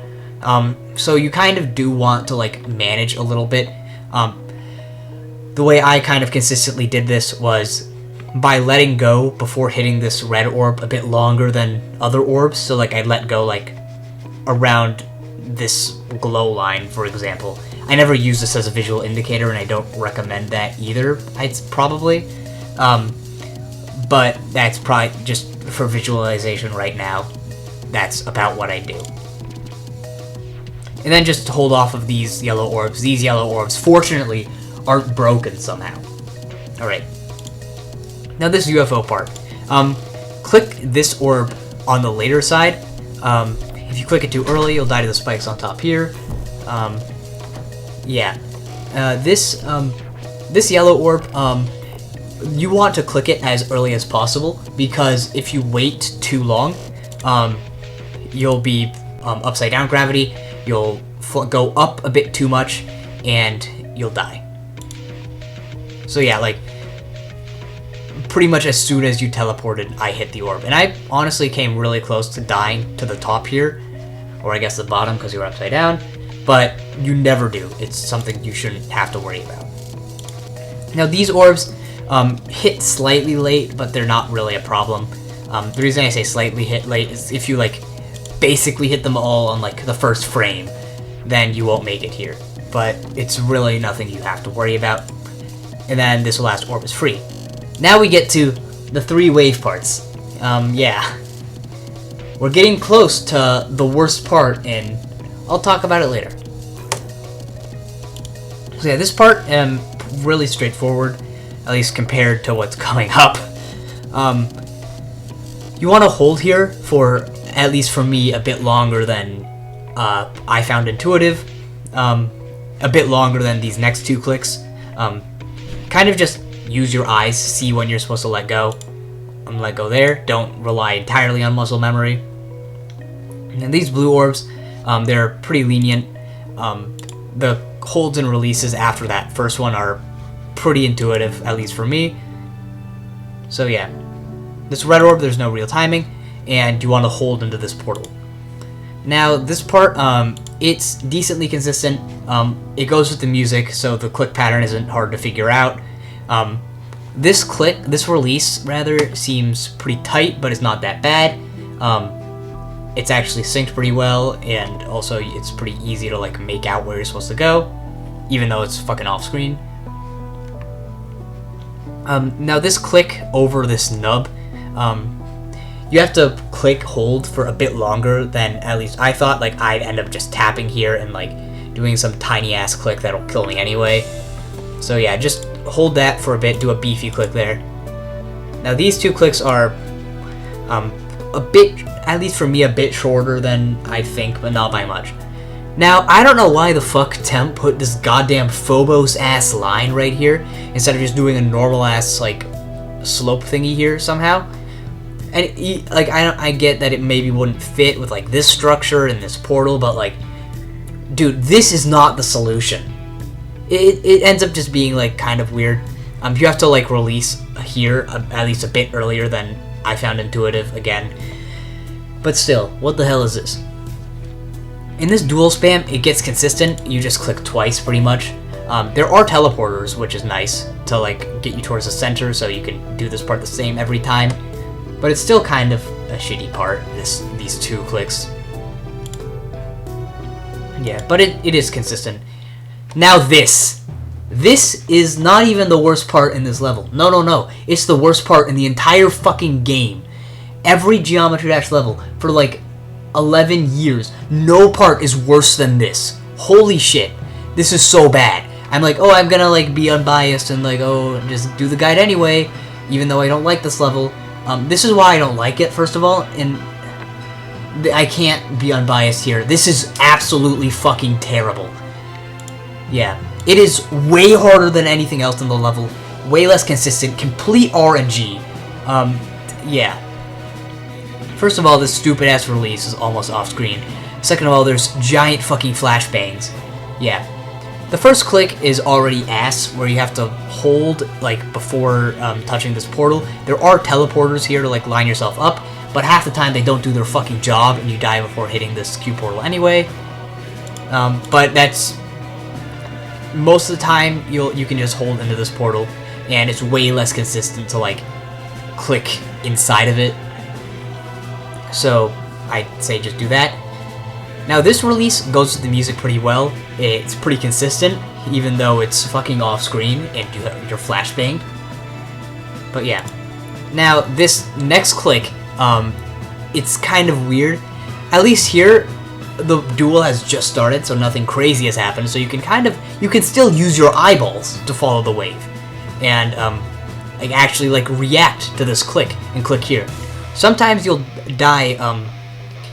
So you kind of do want to like manage a little bit. The way I kind of consistently did this was by letting go before hitting this red orb a bit longer than other orbs. So like I'd let go like around this glow line, for example. I never use this as a visual indicator, and I don't recommend that either. It's probably, but that's probably just for visualization right now. That's about what I do. And then just hold off of these yellow orbs. These yellow orbs, fortunately, aren't broken somehow. Alright. Now this UFO part. Click this orb on the later side. If you click it too early, you'll die to the spikes on top here. Yeah. This yellow orb, you want to click it as early as possible, because if you wait too long, you'll be upside down gravity, you'll go up a bit too much, and you'll die. So yeah, like, pretty much as soon as you teleported, I hit the orb. And I honestly came really close to dying to the top here, or I guess the bottom because you were upside down, but you never do. It's something you shouldn't have to worry about. Now these orbs hit slightly late, but they're not really a problem. The reason I say slightly hit late is if you like basically hit them all on like the first frame, then you won't make it here. But it's really nothing you have to worry about. And then this last orb is free. Now we get to the 3 wave parts. Yeah. We're getting close to the worst part, and I'll talk about it later. So yeah, this part really straightforward, at least compared to what's coming up. You want to hold here for, at least for me, a bit longer than I found intuitive. A bit longer than these next 2 clicks. Kind of just use your eyes, see when you're supposed to let go. Let go there. Don't rely entirely on muscle memory. And these blue orbs, they're pretty lenient. The holds and releases after that first one are pretty intuitive, at least for me. So yeah, this red orb, there's no real timing, and you want to hold into this portal. Now this part, it's decently consistent. It goes with the music, so the click pattern isn't hard to figure out. This release rather, seems pretty tight, but it's not that bad. It's actually synced pretty well, and also it's pretty easy to like make out where you're supposed to go, even though it's fucking off screen. Now this click over this nub, you have to click hold for a bit longer than at least I thought. Like I'd end up just tapping here and like doing some tiny ass click that'll kill me anyway. So yeah, just hold that for a bit, do a beefy click there. Now these 2 clicks are a bit, at least for me, a bit shorter than I think, but not by much. Now, I don't know why the fuck Temp put this goddamn Phobos-ass line right here, instead of just doing a normal-ass, like, slope thingy here somehow. And, like, I get that it maybe wouldn't fit with, like, this structure and this portal, but, like, dude, this is not the solution. It ends up just being, like, kind of weird. You have to, like, release here at least a bit earlier than I found intuitive, again. But still, what the hell is this? In this dual spam, it gets consistent. You just click twice, pretty much. There are teleporters, which is nice, to like get you towards the center, so you can do this part the same every time. But it's still kind of a shitty part, these 2 clicks. Yeah, but it is consistent. Now this is not even the worst part in this level. No. It's the worst part in the entire fucking game. Every Geometry Dash level for like 11 years, no part is worse than this. Holy shit. This is so bad. I'm like, oh, I'm gonna like be unbiased and like, oh, just do the guide anyway, even though I don't like this level. This is why I don't like it, first of all, and I can't be unbiased here. This is absolutely fucking terrible. Yeah, it is way harder than anything else in the level, way less consistent, complete RNG. Yeah. First of all, this stupid-ass release is almost off-screen. Second of all, there's giant fucking flashbangs. Yeah. The first click is already ass, where you have to hold, like, before touching this portal. There are teleporters here to, like, line yourself up, but half the time they don't do their fucking job, and you die before hitting this Q portal anyway. But that's... most of the time, you can just hold into this portal, and it's way less consistent to, like, click inside of it. So, I'd say just do that. Now, this release goes with the music pretty well. It's pretty consistent, even though it's fucking off-screen and you're flashbanged. But yeah. Now, this next click, it's kind of weird. At least here, the duel has just started, so nothing crazy has happened. So you can still use your eyeballs to follow the wave, and like actually like react to this click and click here. Sometimes you'll die.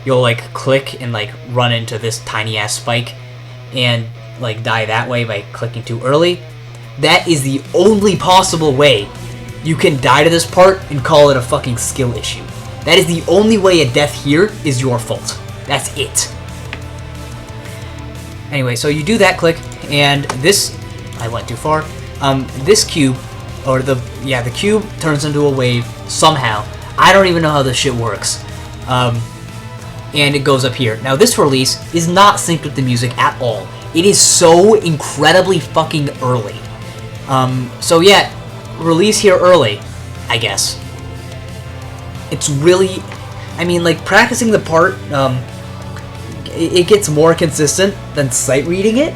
You'll like click and like run into this tiny ass spike, and like die that way by clicking too early. That is the only possible way you can die to this part and call it a fucking skill issue. That is the only way a death here is your fault. That's it. Anyway, so you do that click, and this, I went too far. This cube, or the cube turns into a wave somehow. I don't even know how this shit works. And it goes up here. Now this release is not synced with the music at all. It is so incredibly fucking early. So yeah, release here early, I guess. It's really, I mean, like, practicing the part, it gets more consistent than sight reading it,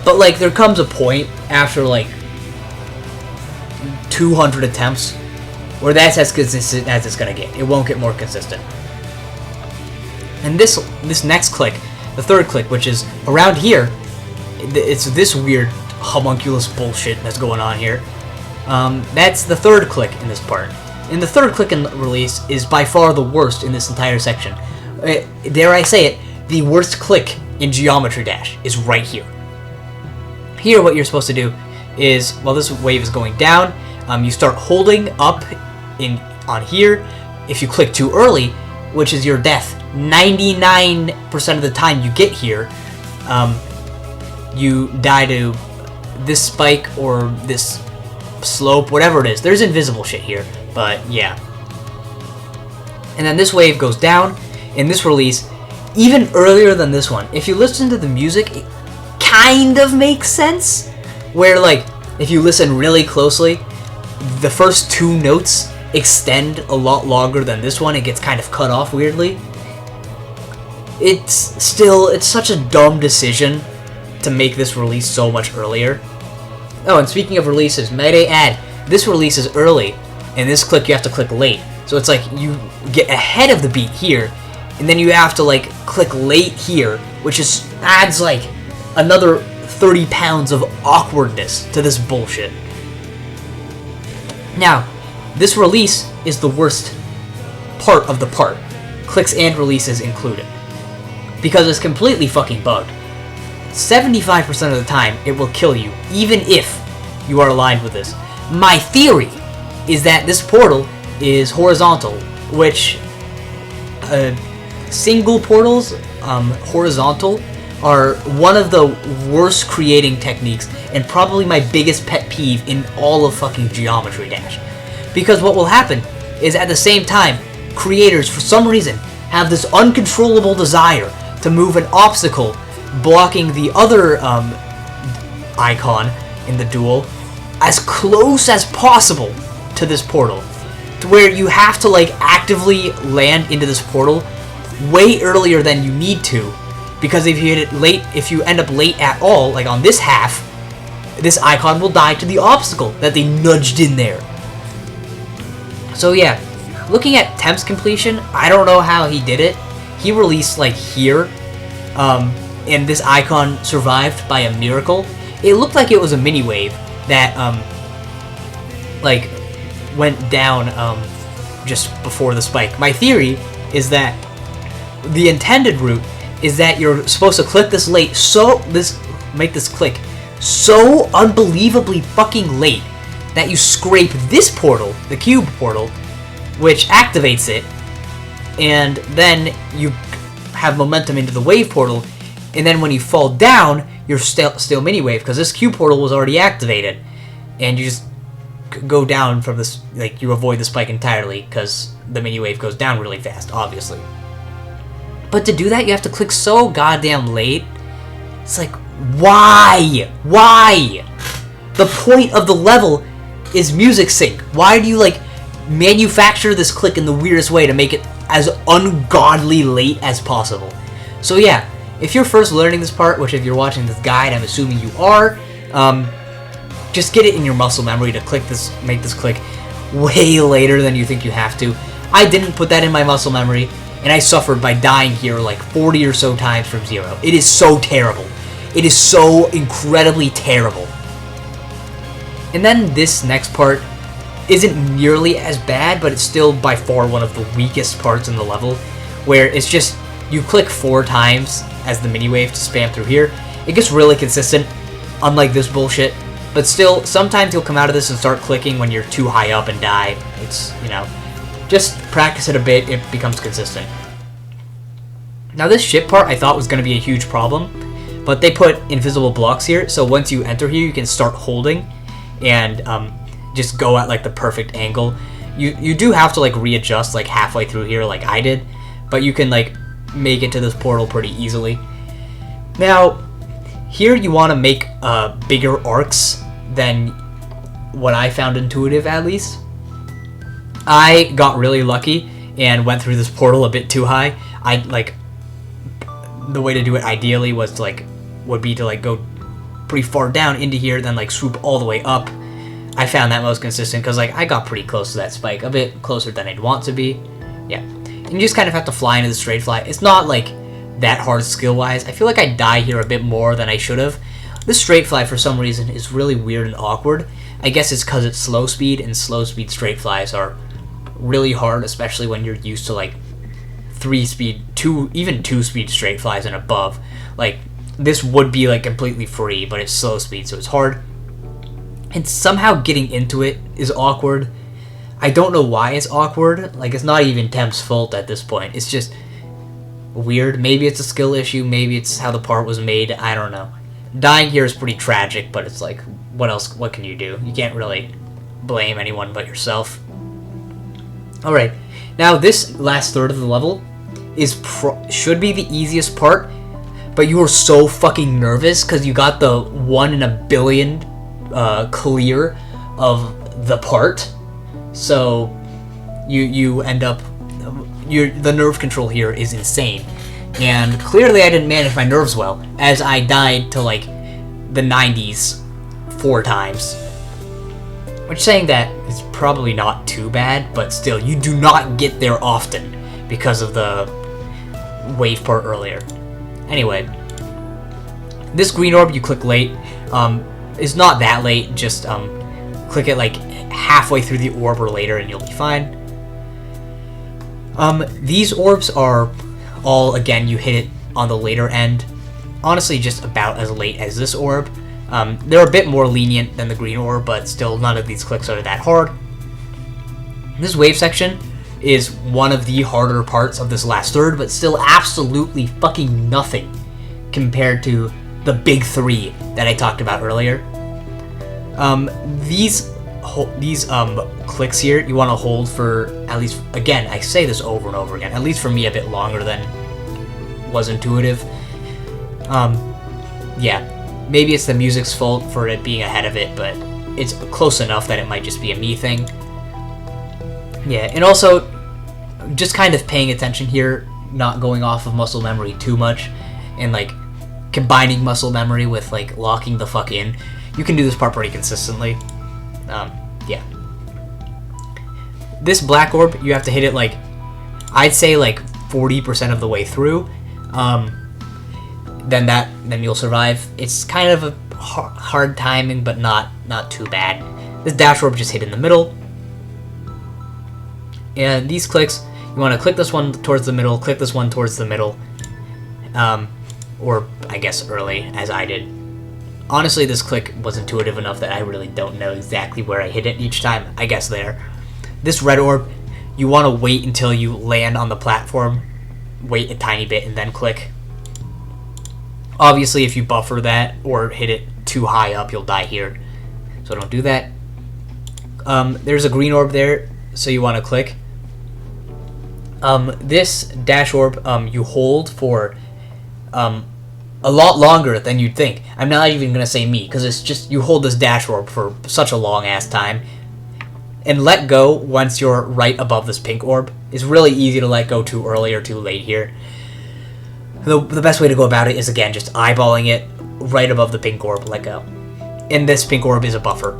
but like there comes a point after like 200 attempts where that's as consistent as it's gonna get. It won't get more consistent. And this next click, the third click, which is around here, it's this weird homunculus bullshit that's going on here. That's the third click in this part. And the third click in the release is by far the worst in this entire section. Dare I say it, the worst click in Geometry Dash is right here. Here what you're supposed to do is, while this wave is going down, you start holding up on here. If you click too early, which is your death, 99% of the time you get here, you die to this spike or this slope, whatever it is. There's invisible shit here, but yeah. And then this wave goes down in this release even earlier than this one. If you listen to the music, it kind of makes sense, where like if you listen really closely, the first two notes extend a lot longer than this one. It gets kind of cut off weirdly. It's such a dumb decision to make this release so much earlier. Oh, and speaking of releases, may I add, this release is early, and this click you have to click late. So it's like you get ahead of the beat here, and then you have to like click late here, which adds like another 30 pounds of awkwardness to this bullshit. Now, this release is the worst part of the part, clicks and releases included, because it's completely fucking bugged. 75% of the time, it will kill you, even if you are aligned with this. My theory is that this portal is horizontal, which single portals, horizontal, are one of the worst creating techniques and probably my biggest pet peeve in all of fucking Geometry Dash. Because what will happen is at the same time, creators, for some reason, have this uncontrollable desire to move an obstacle blocking the other icon in the duel as close as possible to this portal, to where you have to like actively land into this portal way earlier than you need to, because if you hit it late, if you end up late at all, like on this half, this icon will die to the obstacle that they nudged in there. So yeah, looking at Temp's completion, I don't know how he did it. He released like here, and this icon survived by a miracle. It looked like it was a mini wave that like went down just before the spike. My theory is that the intended route is that you're supposed to click this late, make this click so unbelievably fucking late that you scrape this portal, the cube portal, which activates it, and then you have momentum into the wave portal, and then when you fall down, you're still mini wave because this cube portal was already activated, and you just go down from this, like you avoid the spike entirely because the mini wave goes down really fast, obviously. But to do that, you have to click so goddamn late. It's like, why? Why? The point of the level is music sync. Why do you like manufacture this click in the weirdest way to make it as ungodly late as possible? So yeah, if you're first learning this part, which if you're watching this guide, I'm assuming you are, just get it in your muscle memory to make this click way later than you think you have to. I didn't put that in my muscle memory, and I suffered by dying here like 40 or so times from zero. It is so terrible. It is so incredibly terrible. And then this next part isn't nearly as bad, but it's still by far one of the weakest parts in the level, where it's just you click 4 times as the mini wave to spam through here. It gets really consistent, unlike this bullshit. But still, sometimes you'll come out of this and start clicking when you're too high up and die. It's, you know, just practice it a bit, it becomes consistent. Now this ship part I thought was going to be a huge problem, but they put invisible blocks here, so once you enter here you can start holding and just go at like the perfect angle. You do have to like readjust like halfway through here like I did, but you can like make it to this portal pretty easily. Now, here you want to make bigger arcs than what I found intuitive, at least. I got really lucky and went through this portal a bit too high. The way to do it ideally would be to like go pretty far down into here, then like swoop all the way up. I found that most consistent because like I got pretty close to that spike, a bit closer than I'd want to be. Yeah, and you just kind of have to fly into the straight fly. It's not like that hard skill-wise. I feel like I die here a bit more than I should have. This straight fly, for some reason, is really weird and awkward. I guess it's because it's slow speed, and slow speed straight flies are really hard, especially when you're used to like 3-speed, even 2-speed straight flies and above. Like, this would be like completely free, but it's slow speed, so it's hard. And somehow getting into it is awkward. I don't know why it's awkward. Like, it's not even Temp's fault at this point. It's just weird. Maybe it's a skill issue, maybe it's how the part was made, I don't know. Dying here is pretty tragic, but it's like, what can you do? You can't really blame anyone but yourself. Alright, now this last third of the level should be the easiest part, but you were so fucking nervous because you got the 1 in a billion clear of the part, so you end up, the nerve control here is insane. And clearly I didn't manage my nerves well, as I died to like the 90s 4 times. Which, saying that, is probably not too bad, but still, you do not get there often because of the wave part earlier. Anyway, this green orb you click late. It's not that late, just click it like halfway through the orb or later and you'll be fine. These orbs are all, again, you hit it on the later end. Honestly, just about as late as this orb. They're a bit more lenient than the green orb, but still none of these clicks are that hard. This wave section is one of the harder parts of this last third, but still absolutely fucking nothing compared to the big 3 that I talked about earlier. These clicks here, you want to hold for at least, again, I say this over and over again, at least for me a bit longer than was intuitive. Yeah, maybe it's the music's fault for it being ahead of it, but it's close enough that it might just be a me thing. Yeah, and also, just kind of paying attention here, not going off of muscle memory too much, and like combining muscle memory with like locking the fuck in. You can do this part pretty consistently. Yeah. This black orb, you have to hit it like, I'd say like 40% of the way through. Then you'll survive. It's kind of a hard timing, but not too bad. This dash orb just hit in the middle. And these clicks, you want to click this one towards the middle, click this one towards the middle. Or I guess early, as I did. Honestly, this click was intuitive enough that I really don't know exactly where I hit it each time. I guess there. This red orb, you want to wait until you land on the platform, wait a tiny bit, and then click. Obviously, if you buffer that or hit it too high up, you'll die here. So don't do that. There's a green orb there, so you want to click. This dash orb, you hold for a lot longer than you'd think. I'm not even going to say me, because it's just, you hold this dash orb for such a long ass time. And let go once you're right above this pink orb. It's really easy to let go too early or too late here. The best way to go about it is, again, just eyeballing it right above the pink orb, let go. And this pink orb is a buffer.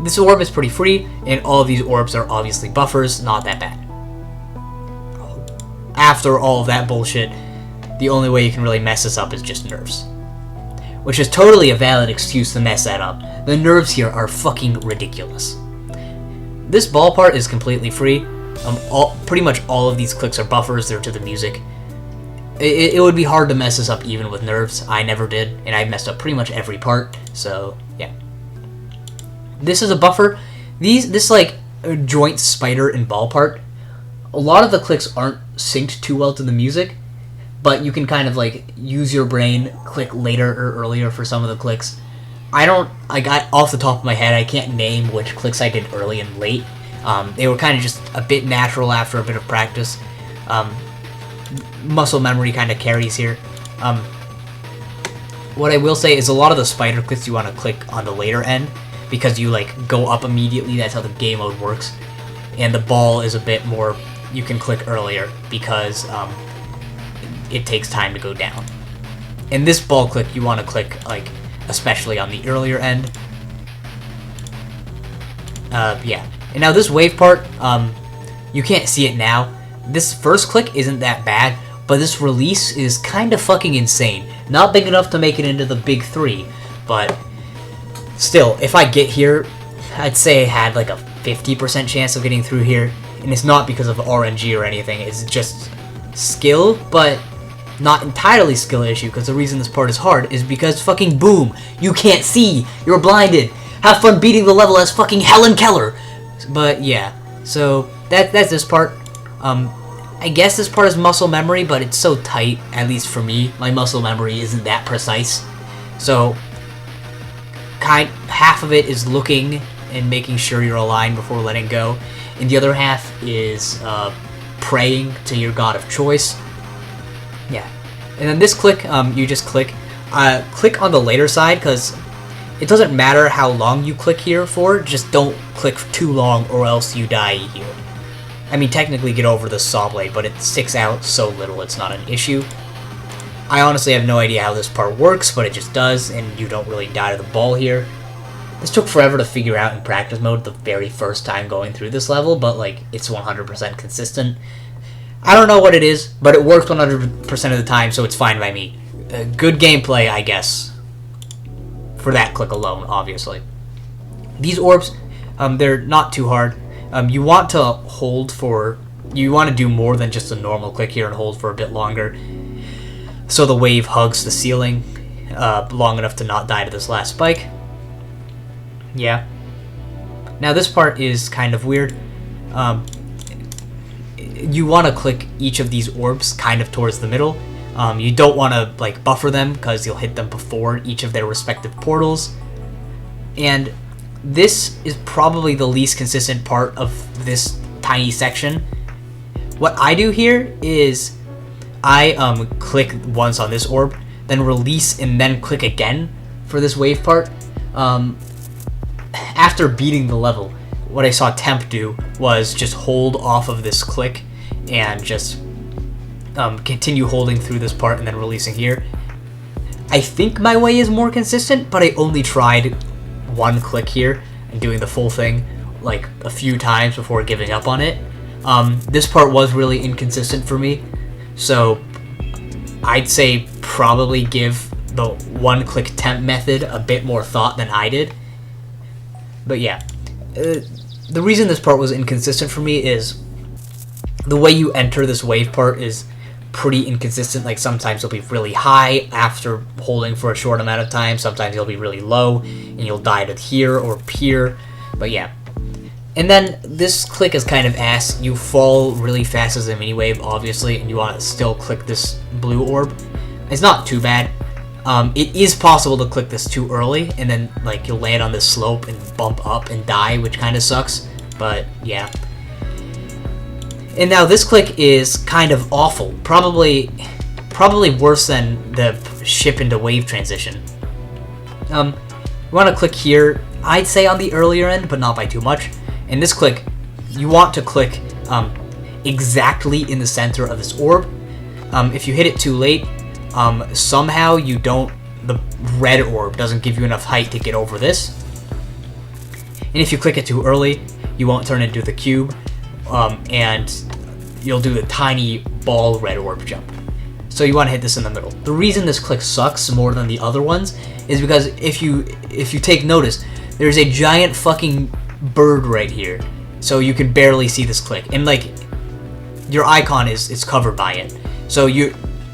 This orb is pretty free, and all of these orbs are obviously buffers, not that bad. After all of that bullshit, the only way you can really mess this up is just nerves. Which is totally a valid excuse to mess that up. The nerves here are fucking ridiculous. This ball part is completely free. Pretty much all of these clicks are buffers, they're to the music. it would be hard to mess this up even with nerves. I never did, and I messed up pretty much every part. So yeah, this is a buffer. This like joint spider and ball part. A lot of the clicks aren't synced too well to the music, but you can kind of like use your brain, click later or earlier for some of the clicks. I don't like off the top of my head, I can't name which clicks I did early and late. They were kind of just a bit natural after a bit of practice. Muscle memory kind of carries here. What I will say is a lot of the spider clicks you want to click on the later end because you like go up immediately. That's how the game mode works. And the ball is a bit more, you can click earlier because it takes time to go down. And this ball click you want to click like especially on the earlier end. Yeah. And now this wave part, you can't see it now. This first click isn't that bad, but this release is kind of fucking insane. Not big enough to make it into the big three, but still, if I get here, I'd say I had like a 50% chance of getting through here. And it's not because of RNG or anything, it's just skill, but not entirely skill issue, because the reason this part is hard is because fucking boom, you can't see, you're blinded. Have fun beating the level as fucking Helen Keller. But yeah, so that's this part. I guess this part is muscle memory, but it's so tight, at least for me. My muscle memory isn't that precise. So half of it is looking and making sure you're aligned before letting go, and the other half is praying to your god of choice. Yeah, and then this click, you just click on the later side, because it doesn't matter how long you click here for, just don't click too long or else you die here. I mean, technically get over the saw blade, but it sticks out so little it's not an issue. I honestly have no idea how this part works, but it just does, and you don't really die to the ball here. This took forever to figure out in practice mode the very first time going through this level, but like, it's 100% consistent. I don't know what it is, but it works 100% of the time, so it's fine by me. Good gameplay, I guess. For that click alone, obviously. These orbs, they're not too hard. You want to hold for... You want to do more than just a normal click here and hold for a bit longer, so the wave hugs the ceiling long enough to not die to this last spike. Yeah. Now this part is kind of weird. You want to click each of these orbs kind of towards the middle. You don't want to like buffer them because you'll hit them before each of their respective portals. And this is probably the least consistent part of this tiny section. What I do here is I click once on this orb, then release and then click again for this wave part. After beating the level, what I saw Temp do was just hold off of this click and just continue holding through this part and then releasing here. I think my way is more consistent, but I only tried one click here and doing the full thing like a few times before giving up on it. This part was really inconsistent for me, so I'd say probably give the one-click temp method a bit more thought than I did. But yeah, the reason this part was inconsistent for me is the way you enter this wave part is pretty inconsistent. Like sometimes you'll be really high after holding for a short amount of time, sometimes you'll be really low and you'll die to here or here. But yeah. And then this click is kind of ass. You fall really fast as a mini wave, obviously, and you want to still click this blue orb. It's not too bad. It is possible to click this too early, and then like you'll land on this slope and bump up and die, which kind of sucks. But yeah. And now this click is kind of awful. Probably worse than the ship into wave transition. You want to click here, I'd say on the earlier end, but not by too much. And this click, you want to click exactly in the center of this orb. If you hit it too late, somehow the red orb doesn't give you enough height to get over this. And if you click it too early, you won't turn into the cube, and you'll do the tiny ball red orb jump. So you want to hit this in the middle. The reason this click sucks more than the other ones is because if you take notice, there's a giant fucking bird right here, so you can barely see this click, and like your icon is covered by it, so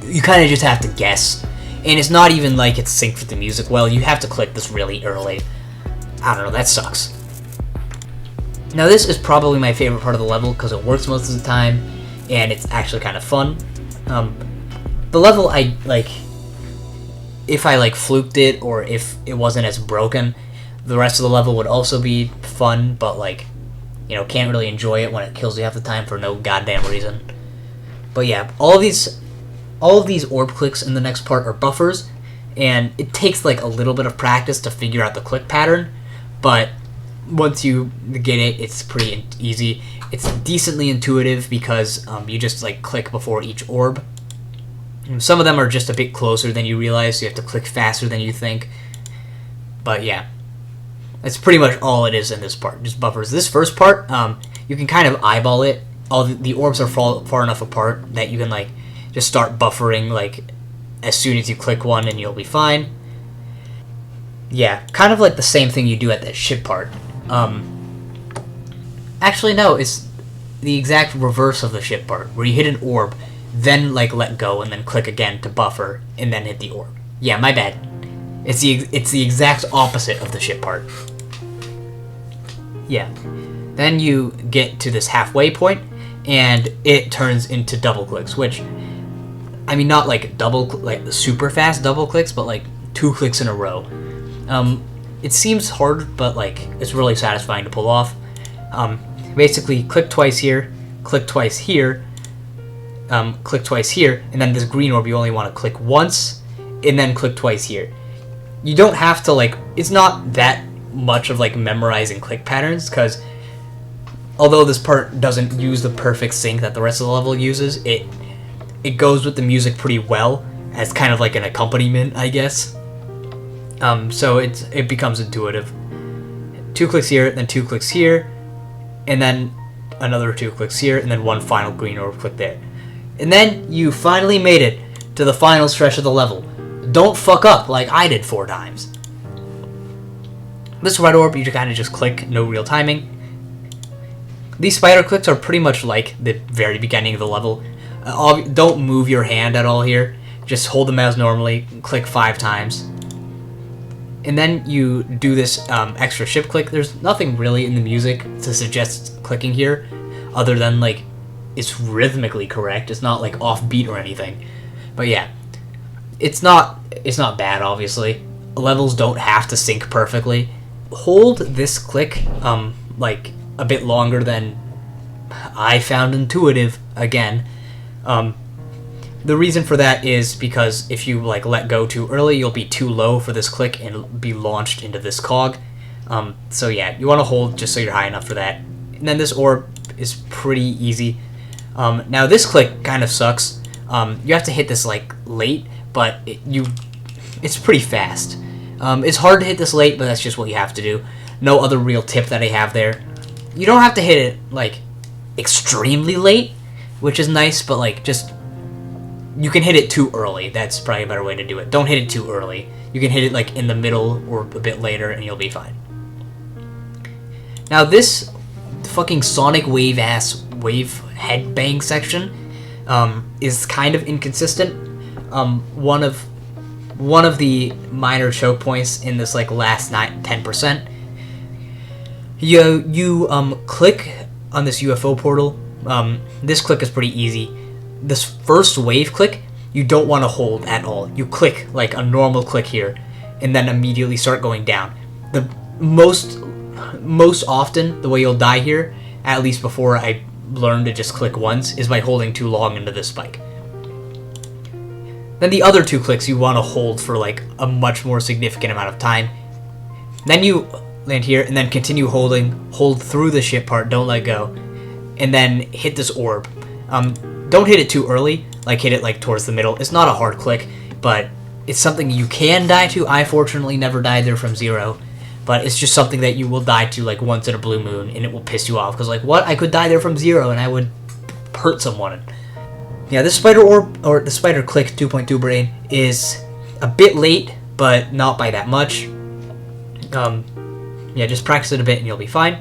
you kind of just have to guess. And it's not even like it's synced with the music well. You have to click this really early. I don't know, that sucks. Now this is probably my favorite part of the level because it works most of the time and it's actually kind of fun. The level I like, if I like fluked it or if it wasn't as broken, the rest of the level would also be fun, but like, you know, can't really enjoy it when it kills you half the time for no goddamn reason. But yeah, all of these orb clicks in the next part are buffers, and it takes like a little bit of practice to figure out the click pattern, but once you get it, it's pretty easy. It's decently intuitive because you just like click before each orb. And some of them are just a bit closer than you realize, so you have to click faster than you think. But yeah, that's pretty much all it is in this part, just buffers. This first part, you can kind of eyeball it. All the orbs are far enough apart that you can like just start buffering like as soon as you click one and you'll be fine. Yeah, kind of like the same thing you do at that ship part. Actually no, it's the exact reverse of the ship part, where you hit an orb, then like let go and then click again to buffer and then hit the orb. Yeah, my bad. It's the exact opposite of the ship part. Yeah. Then you get to this halfway point and it turns into double clicks, which, I mean, not like like super fast double clicks, but like 2 clicks in a row. It seems hard, but like it's really satisfying to pull off. Basically, click twice here, click twice here, click twice here, and then this green orb you only want to click once, and then click twice here. You don't have to like. It's not that much of like memorizing click patterns, because although this part doesn't use the perfect sync that the rest of the level uses, it goes with the music pretty well as kind of like an accompaniment, I guess. So it becomes intuitive. 2 clicks here, then 2 clicks here, and then another 2 clicks here, and then one final green orb click there. And then you finally made it to the final stretch of the level. Don't fuck up like I did 4 times. This red orb, you kind of just click, no real timing. These spider clicks are pretty much like the very beginning of the level. Don't move your hand at all here. Just hold the mouse normally, click 5 times. And then you do this extra ship click. There's nothing really in the music to suggest clicking here, other than like it's rhythmically correct. It's not like offbeat or anything. But yeah, it's not bad, obviously. Levels don't have to sync perfectly. Hold this click like a bit longer than I found intuitive again. The reason for that is because if you like let go too early, you'll be too low for this click and be launched into this cog. So yeah, you want to hold just so you're high enough for that. And then this orb is pretty easy. Now this click kind of sucks. You have to hit this like late, but it's pretty fast. It's hard to hit this late, but that's just what you have to do. No other real tip that I have there. You don't have to hit it like extremely late, which is nice, but like just you can hit it too early. That's probably a better way to do it. Don't hit it too early. You can hit it like in the middle or a bit later and you'll be fine. Now this fucking sonic wave headbang section is kind of inconsistent. One of the minor choke points in this like last 10%. You click on this UFO portal. This click is pretty easy. This first wave click, you don't want to hold at all. You click like a normal click here, and then immediately start going down. The most often, the way you'll die here, at least before I learned to just click once, is by holding too long into this spike. Then the other 2 clicks you want to hold for like a much more significant amount of time. Then you land here, and then continue holding. Hold through the ship part, don't let go, and then hit this orb. Don't hit it too early, like hit it like towards the middle. It's not a hard click, but it's something you can die to. I fortunately never died there from 0, but it's just something that you will die to like once in a blue moon, and it will piss you off, because like, what? I could die there from 0 and I would hurt someone. Yeah, this spider orb, or the spider click 2.2 brain, is a bit late, but not by that much. Yeah, just practice it a bit and you'll be fine.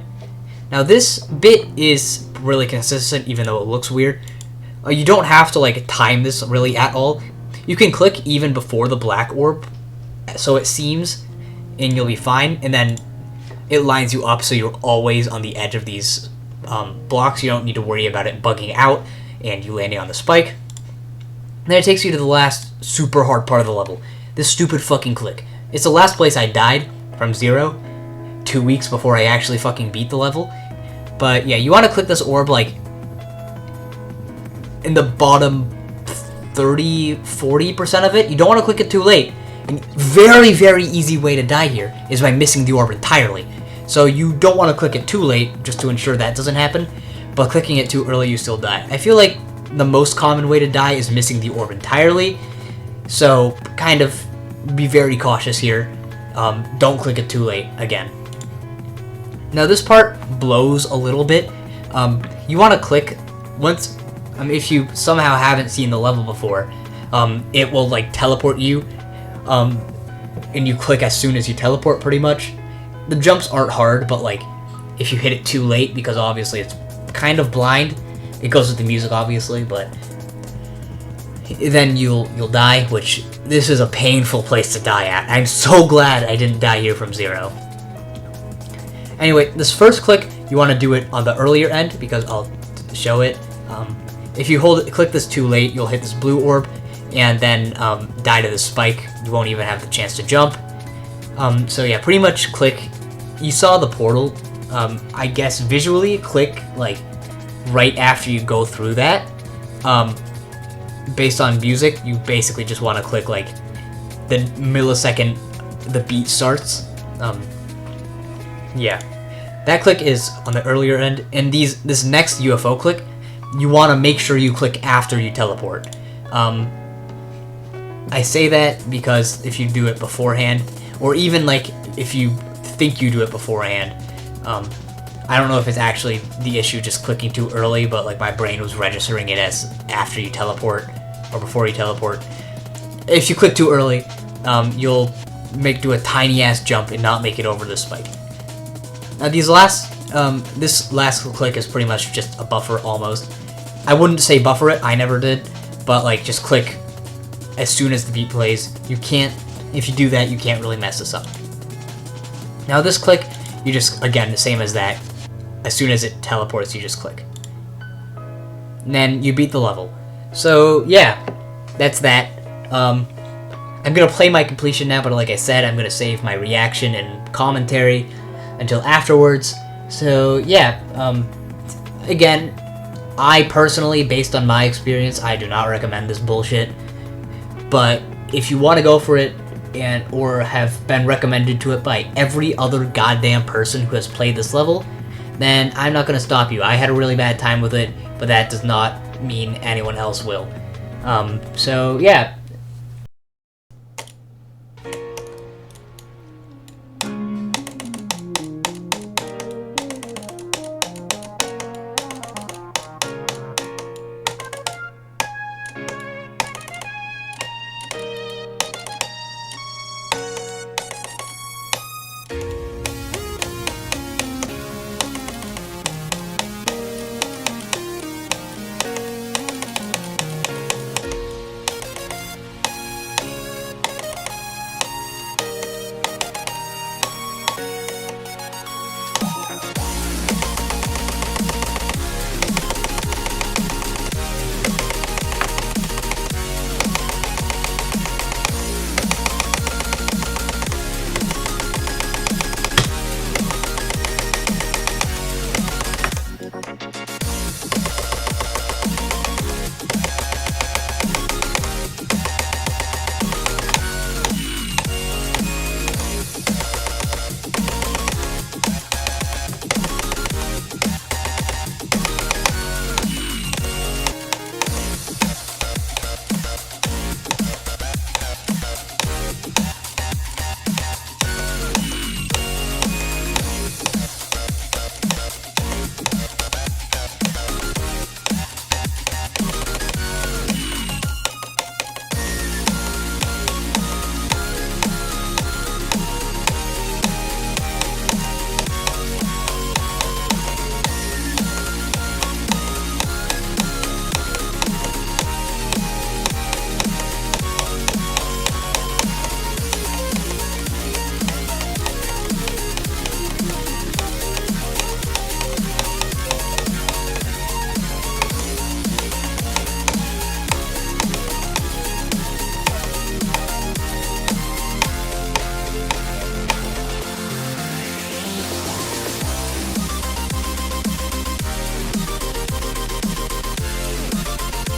Now this bit is really consistent, even though it looks weird. You don't have to like time this really at all. You can click even before the black orb, so it seems, and you'll be fine, and then it lines you up so you're always on the edge of these blocks. You don't need to worry about it bugging out and you landing on the spike. Then it takes you to the last super hard part of the level. This stupid fucking click. It's the last place I died from 0, 2 weeks before I actually fucking beat the level. But yeah, you want to click this orb like in the bottom 30-40% of it. You don't want to click it too late. And very, very easy way to die here is by missing the orb entirely. So you don't want to click it too late just to ensure that doesn't happen, but clicking it too early you still die. I feel like the most common way to die is missing the orb entirely, so kind of be very cautious here. Don't click it too late again. Now this part blows a little bit. You want to click once, if you somehow haven't seen the level before, it will like teleport you, and you click as soon as you teleport pretty much. The jumps aren't hard, but like if you hit it too late, because obviously it's kind of blind, it goes with the music obviously, but then you'll die, which this is a painful place to die at. I'm so glad I didn't die here from 0. Anyway, this first click, you want to do it on the earlier end, because I'll show it. If you click this too late, you'll hit this blue orb, and then die to the spike. You won't even have the chance to jump. So yeah, pretty much click. You saw the portal. I guess visually, click like right after you go through that. Based on music, you basically just want to click like the millisecond the beat starts. Yeah, that click is on the earlier end, and this next UFO click, you want to make sure you click after you teleport. I say that because if you do it beforehand, or even like if you think you do it beforehand, I don't know if it's actually the issue just clicking too early, but like my brain was registering it as after you teleport or before you teleport. If you click too early, you'll do a tiny ass jump and not make it over the spike. Now this last click is pretty much just a buffer almost. I wouldn't say buffer it, I never did, but like just click as soon as the beat plays. You can't, if you do that, you can't really mess this up. Now this click, you just, again, the same as that. As soon as it teleports, you just click. And then you beat the level. So yeah, that's that. I'm gonna play my completion now, but like I said, I'm gonna save my reaction and commentary until afterwards. So yeah, again, I personally, based on my experience, I do not recommend this bullshit. But if you want to go for it, or have been recommended to it by every other goddamn person who has played this level, then I'm not going to stop you. I had a really bad time with it, but that does not mean anyone else will. So yeah,